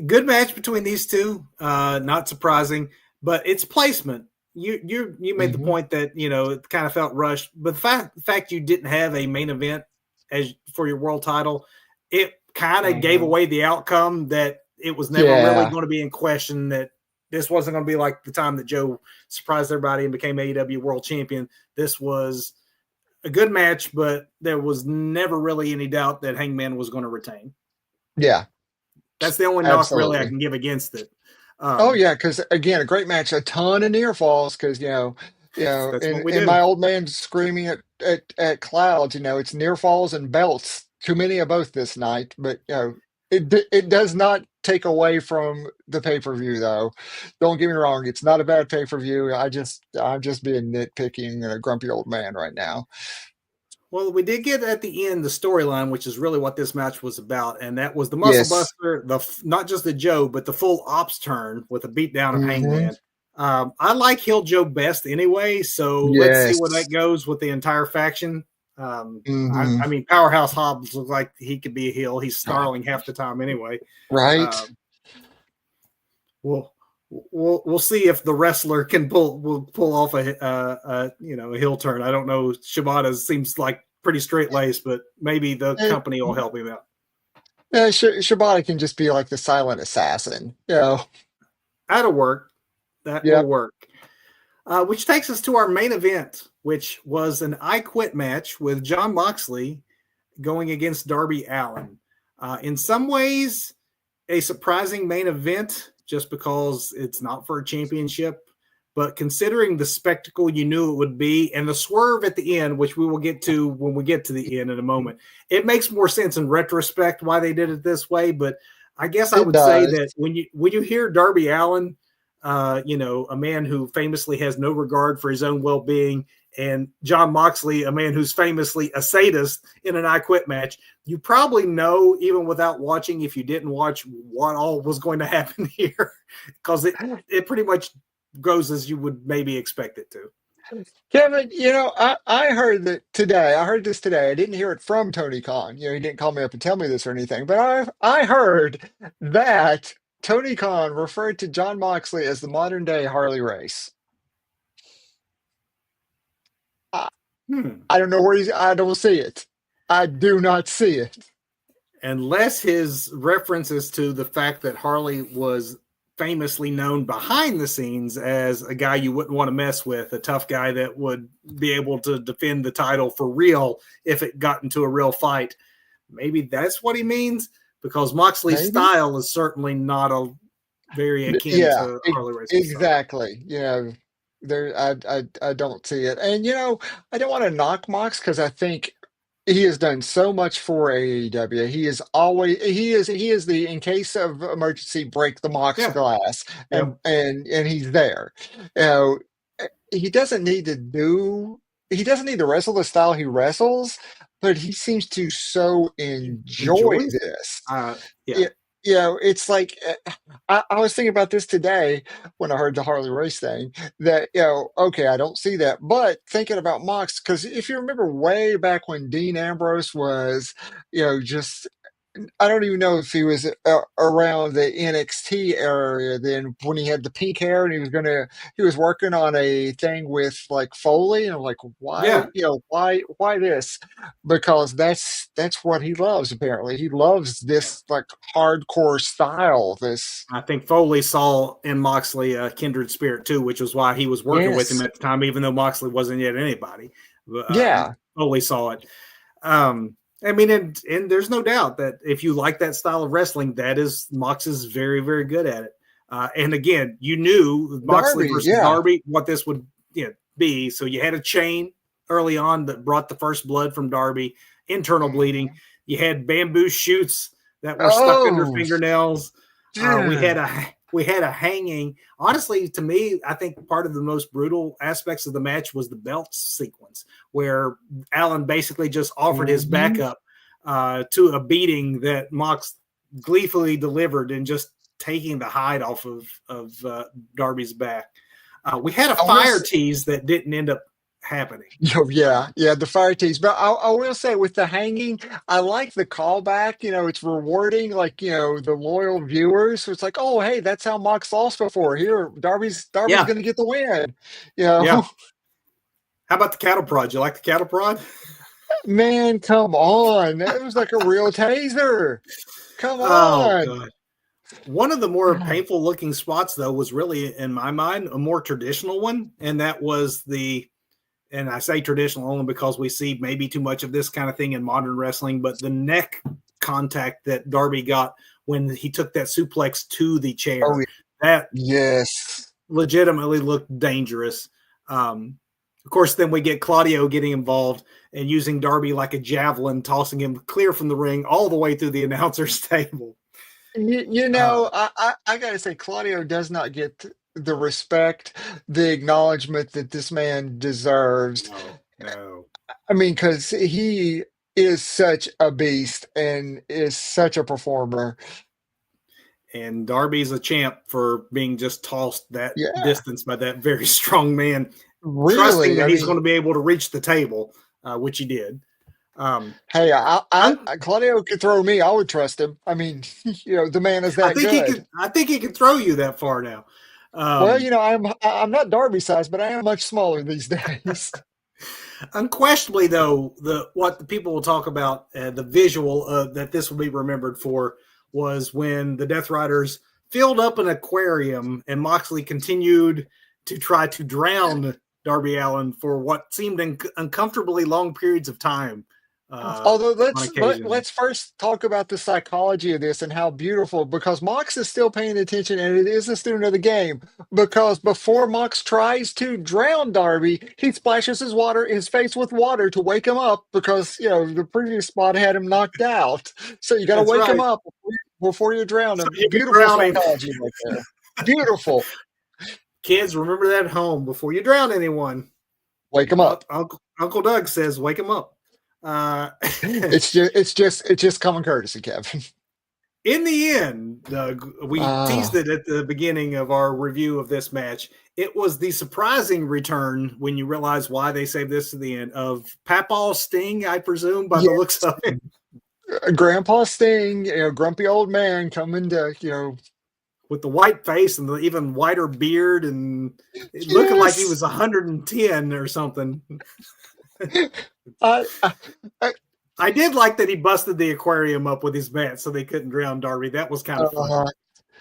Good match between these two. Not surprising, but it's placement. You made the Hmm. point that it kind of felt rushed, but the fact you didn't have a main event as for your world title, it kind of gave Hmm. away the outcome that it was never really Yeah, going to be in question. That this wasn't going to be like the time that Joe surprised everybody and became AEW World Champion. This was a good match, but there was never really any doubt that Hangman was going to retain. yeah, That's the only knock really I absolutely. can give against it. Oh Um, yeah, because again, a great match, a ton of near falls. Because that's what we and my do. old man screaming at clouds. It's near falls and belts. Too many of both this night, but it does not take away from the pay-per-view though. Don't get me wrong, it's not a bad pay-per-view. I'm just being nitpicking and a grumpy old man right now. Well, we did get at the end the storyline, which is really what this match was about, and that was the Muscle Yes. Buster, not just the Joe, but the full ops turn with a beatdown of Hmm. Hangman. I like Hill Joe best anyway, so let's see where that Yes. goes with the entire faction. Hmm. I mean, Powerhouse Hobbs looks like he could be a heel. He's snarling half the time anyway. Right. Um, we'll we'll see if the wrestler can pull off a heel turn. I don't know. Shibata seems like pretty straight laced, but maybe the Eh, company will help him out. Shibata can just be like the silent assassin. That'll work. That will Yep. work. Which takes us to our main event, which was an I Quit match with John Moxley going against Darby Allin. In some ways, a surprising main event just because it's not for a championship. But considering the spectacle you knew it would be and the swerve at the end, which we will get to when we get to the end in a moment, it makes more sense in retrospect why they did it this way. But I guess I It would say does. that when you hear Darby Allin, a man who famously has no regard for his own well-being, and John Moxley, a man who's famously a sadist in an I Quit match, you probably know, even without watching, if you didn't watch, what all was going to happen here, because it pretty much goes as you would maybe expect it to. Kevin, I heard that today. I heard this today. I didn't hear it from Tony Khan. He didn't call me up and tell me this or anything, but I heard that Tony Khan referred to John Moxley as the modern day Harley Race. I, Hmm. I don't know where I don't see it. I do not see it. Unless his references to the fact that Harley was famously known behind the scenes as a guy you wouldn't want to mess with, a tough guy that would be able to defend the title for real if it got into a real fight. Maybe that's what he means. because Moxley's maybe. style is certainly not a very akin Yeah, to Harley Race's style. exactly. There, I don't see it. And I don't want to knock Mox because I think he has done so much for AEW. He is the in case of emergency break the Mox Yeah, glass, yep. and he's there. You know, he doesn't need to do he doesn't need to wrestle the style he wrestles, but he seems to so enjoy Enjoys. this. Uh, yeah, it, it's like I was thinking about this today when I heard the Harley Race thing. That okay, I don't see that, but thinking about Mox, because if you remember way back when Dean Ambrose was, just I don't even know if he was around the NXT area then when he had the pink hair and he was working on a thing with like Foley and I'm like yeah. why this? Because that's what he loves apparently. He loves this like hardcore style. This I think Foley saw in Moxley a kindred spirit too, which was why he was working with him yes. at the time, even though Moxley wasn't yet anybody. Yeah. Foley saw it. I mean, and there's no doubt that if you like that style of wrestling, that is Mox is very, very good at it. And again, you knew Moxley Darby, versus yeah. Darby, what this would be. So you had a chain early on that brought the first blood from Darby, internal bleeding. Mhm. You had bamboo shoots that were stuck under Oh, fingernails. dude. We had a hanging. Honestly, to me, I think part of the most brutal aspects of the match was the belt sequence, where Allen basically just offered his Mhm. backup to a beating that Mox gleefully delivered, and just taking the hide off of Darby's back. We had a I will fire tease that didn't end up happening. Yeah, yeah, the fire tease. But I will say with the hanging, I like the callback. It's rewarding, like, the loyal viewers. So it's like, oh, hey, that's how Mox lost before. Here, Darby's Yeah, gonna get the win. You know, yeah. How about the cattle prod? You like the cattle prod? man, come on. That was like a real taser. Come Oh on. god. One of the more painful looking spots, though, was really, in my mind, a more traditional one, and that was and I say traditional only because we see maybe too much of this kind of thing in modern wrestling, but the neck contact that Darby got when he took that suplex to the Oh, chair, that yes. legitimately looked dangerous. Of course, then we get Claudio getting involved and using Darby like a javelin, tossing him clear from the ring all the way through the announcer's table. Uh, I gotta say, Claudio does not get the respect, the acknowledgement that this man deserves. no, no. I mean, because he is such a beast and is such a performer. And Darby's a champ for being just tossed that Yeah, distance by that very strong man, trusting really. that I he's mean, going to be able to reach the table, which he did. Um, hey, un- Claudio could throw me. I would trust him. I mean, the man is I that think he good. could. I think he could throw you that far now. Well, Um, I'm not Darby size, but I am much smaller these days. Unquestionably, though, the what the people will talk about, the visual that this will be remembered for, was when the Death Riders filled up an aquarium and Moxley continued to try to drown Darby Allin for what seemed uncomfortably long periods of time Although on let's occasion. first talk about the psychology of this and how beautiful because Mox is still paying attention and it is a student of the game because before Mox tries to drown Darby, he splashes his face with water to wake him up because the previous spot had him knocked out. So you got to That's wake him right. up before you drown So him. you can Beautiful drown him. psychology right there. Beautiful. Kids, remember that at home before you drown anyone. Wake him up. Uncle Doug says, "Wake him up." Uh, It's just common courtesy, Kevin. In the end, Doug, we teased Ah, it at the beginning of our review of this match. It was the surprising return when you realize why they saved this to the end of Papal Sting, I presume, by the looks yes. of it, Grandpa Sting, grumpy old man coming to, with the white face and the even whiter beard and looking like he yes. was 110 or something. I, I, I I did like that he busted the aquarium up with his bat so they couldn't drown Darby. That was kind of uh,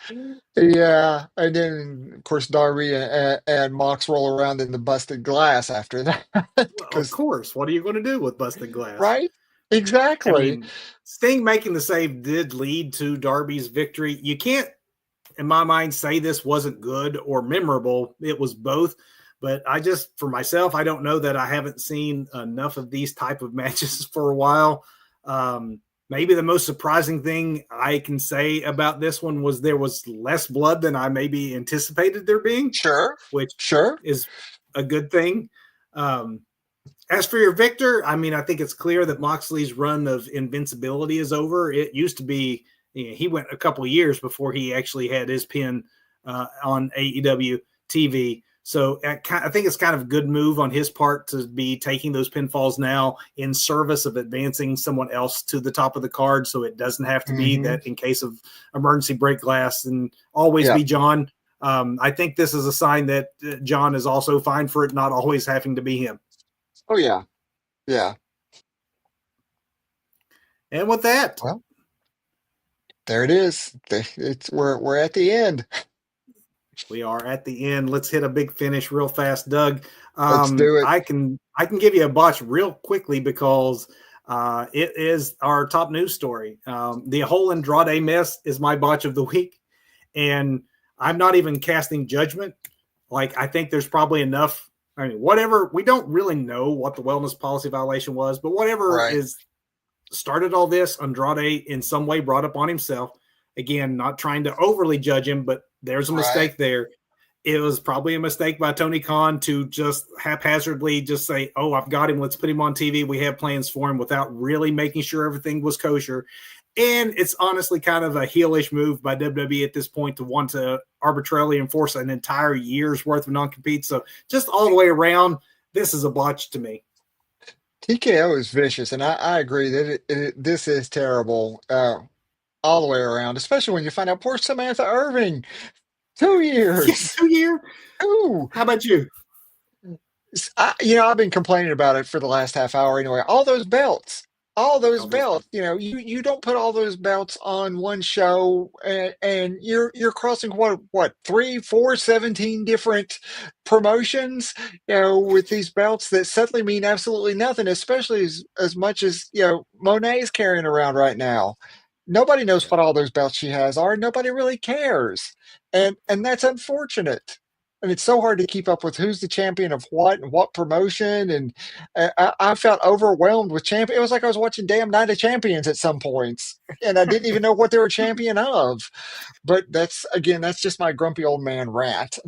funny. yeah, and then of course Darby and Mox roll around in the busted glass after that, Well, of because course. What are you going to do with busted glass? right? I Exactly. mean, Sting making the save did lead to Darby's victory. You can't, in my mind, say this wasn't good or memorable. It was both. But I just, for myself, I don't know that I haven't seen enough of these type of matches for a while. Maybe the most surprising thing I can say about this one was there was less blood than I maybe anticipated there being, Sure. which Sure. is a good thing. Um, as for your Victor, I mean, I think it's clear that Moxley's run of invincibility is over. It used to be, he went a couple of years before he actually had his pin on AEW TV. So I think it's kind of a good move on his part to be taking those pinfalls now in service of advancing someone else to the top of the card. So it doesn't have to be Hmm. that in case of emergency break glass and always Yeah. be John. I think this is a sign that John is also fine for it not always having to be him. Oh yeah. Yeah. And with that, Well, there it is. We're at the end. we are at the end. Let's hit a big finish real fast, Doug. Let's do it. I can give you a botch real quickly because it is our top news story. The whole Andrade mess is my botch of the week, and I'm not even casting judgment. Like I think there's probably enough. I mean, whatever. We don't really know what the wellness policy violation was, but whatever Right. is started all this, Andrade in some way brought up on himself. Again, not trying to overly judge him, but there's a Right. mistake there. It was probably a mistake by Tony Khan to just haphazardly just say, "Oh, I've got him. Let's put him on TV. We have plans for him," without really making sure everything was kosher. And it's honestly kind of a heelish move by WWE at this point to want to arbitrarily enforce an entire year's worth of non-compete. So just all the way around, this is a botch to me. TKO is vicious, and I agree that this is terrible all the way around, especially when you find out poor Samantha Irving, two Yeah, years. 2 year. Ooh. How about you? I've been complaining about it for the last half hour anyway. All those All those belts. You don't put all those belts on one show, and you're crossing what 3, 4, 17 different promotions. With these belts that suddenly mean absolutely nothing, especially as much as Monet's carrying around right now. Nobody knows Yeah. what all those belts she has are. Nobody really cares, and that's unfortunate. And it's so hard to keep up with who's the champion of what and what promotion. And I felt overwhelmed with champion. It was like I was watching damn Night of Champions at some points, and I didn't even know what they were champion of. But that's just my grumpy old man rant.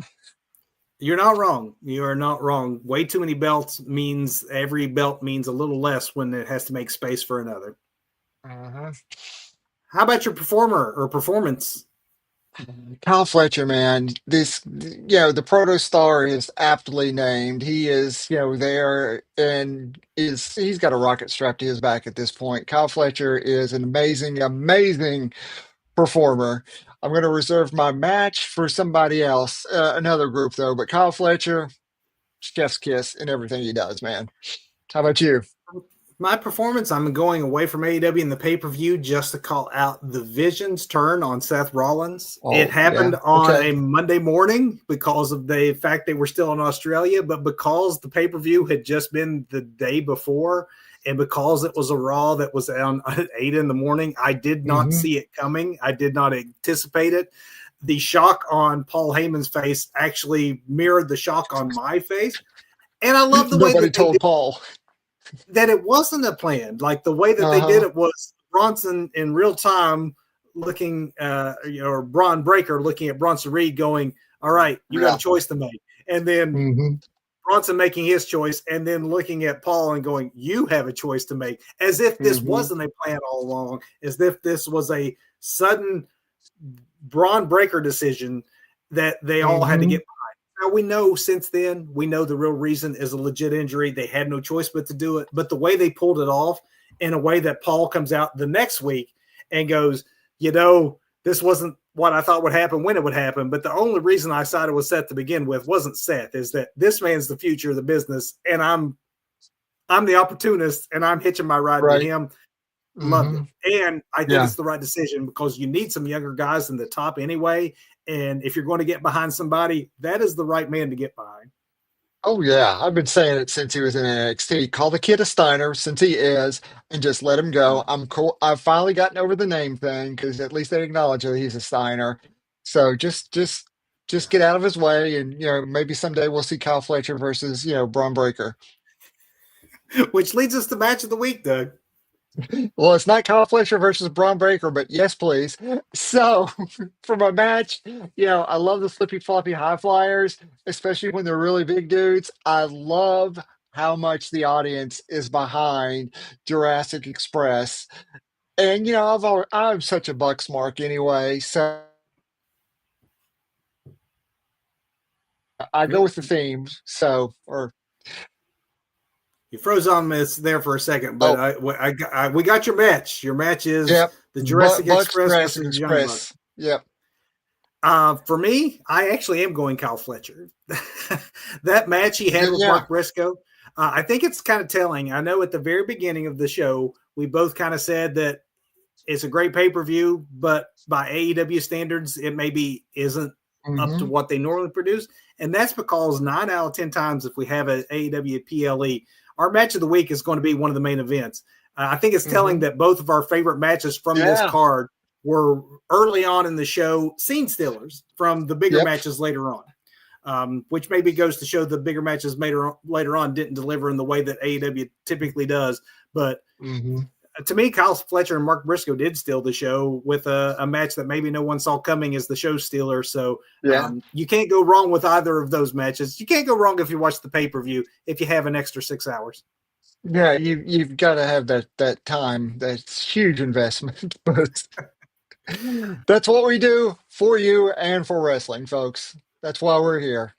You're not wrong. You are not wrong. Way too many belts means every belt means a little less when it has to make space for another. Uh-huh. How about your performer or performance? Kyle Fletcher, man, the proto star is aptly named. He is, there and he's got a rocket strapped to his back at this point. Kyle Fletcher is an amazing, amazing performer. I'm going to reserve my match for somebody else, another group though. But Kyle Fletcher, chef's kiss in everything he does, man. How about you? My performance, I'm going away from AEW in the pay-per-view just to call out the Vision's turn on Seth Rollins. It Oh, happened yeah. on Okay. a Monday morning because of the fact they were still in Australia, but because the pay-per-view had just been the day before, and because it was a Raw that was on at 8 in the morning, I did not Hmm. see it coming. I did not anticipate it. The shock on Paul Heyman's face actually mirrored the shock on my face. And I love the way Nobody that they told did Paul. that. It wasn't a plan. Like the way that they did Uh-huh. it was Bronson in real time looking, or Braun Breaker looking at Bronson Reed going, "All right, you got a Yeah. choice to make." And then Hmm. Bronson making his choice and then looking at Paul and going, "You have a choice to make," as if this Hmm. wasn't a plan all along, as if this was a sudden Braun Breaker decision that they all had to Hmm. get behind. Now we know since then, we know the real reason is a legit injury. They had no choice but to do it. But the way they pulled it off in a way that Paul comes out the next week and goes, this wasn't what I thought would happen when it would happen. But the only reason I decided was Seth to begin with wasn't Seth, is that this man's the future of the business. And I'm the opportunist and I'm hitching my ride to Right. him. Loved Hmm. it. And I think Yeah. it's the right decision because you need some younger guys in the top anyway. And if you're going to get behind somebody, that is the right man to get behind. Oh yeah, I've been saying it since he was in NXT. Call the kid a Steiner since he is, and just let him go. I'm cool. I've finally gotten over the name thing because at least they acknowledge that he's a Steiner. So just get out of his way, and maybe someday we'll see Kyle Fletcher versus Braun Breaker. Which leads us to match of the week, Doug. Well, it's not Kyle Fletcher versus Braun Breaker, but yes, please. So, for my match, I love the flippy floppy high flyers, especially when they're really big dudes. I love how much the audience is behind Jurassic Express. And, I'm such a Bucks mark anyway. So, I go with the theme. So, or, You froze on us there for a second, but oh, we got your match. Your match is yep. the Jurassic Bucks Express Jurassic versus Young Bucks. Express. Yep. For me, I actually am going Kyle Fletcher. That match he had with Yeah. Mark Briscoe, I think it's kind of telling. I know at the very beginning of the show, we both kind of said that it's a great pay-per-view, but by AEW standards, it maybe isn't up to Hmm. what they normally produce. And that's because 9 out of 10 times, if we have an AEW PLE, our match of the week is going to be one of the main events. I think it's telling Hmm. that both of our favorite matches from this Yeah. card were early on in the show scene stealers from the bigger Yep. matches later on. Which maybe goes to show the bigger matches later on didn't deliver in the way that AEW typically does. But Hmm. to me, Kyle Fletcher and Mark Briscoe did steal the show with a match that maybe no one saw coming as the show stealer. So Yeah. you can't go wrong with either of those matches. You can't go wrong if you watch the pay-per-view if you have an extra 6 hours. Yeah, you've got to have that time. That's huge investment, but that's what we do for you and for wrestling, folks. That's why we're here.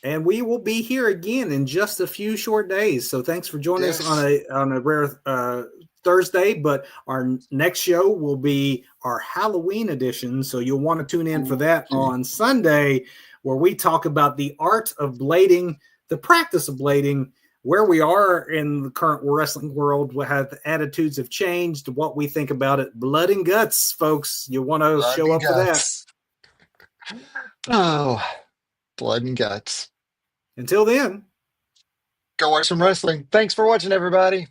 And we will be here again in just a few short days. So thanks for joining us on Yes. a rare Thursday. But our next show will be our Halloween edition. So you'll want to tune in for that Okay. on Sunday, where we talk about the art of blading, the practice of blading, where we are in the current wrestling world, how the attitudes have changed, what we think about it. Blood and guts, folks. You want to Blood show and up for that. guts. Oh, blood and guts. Until then. Go watch some wrestling. Thanks for watching, everybody.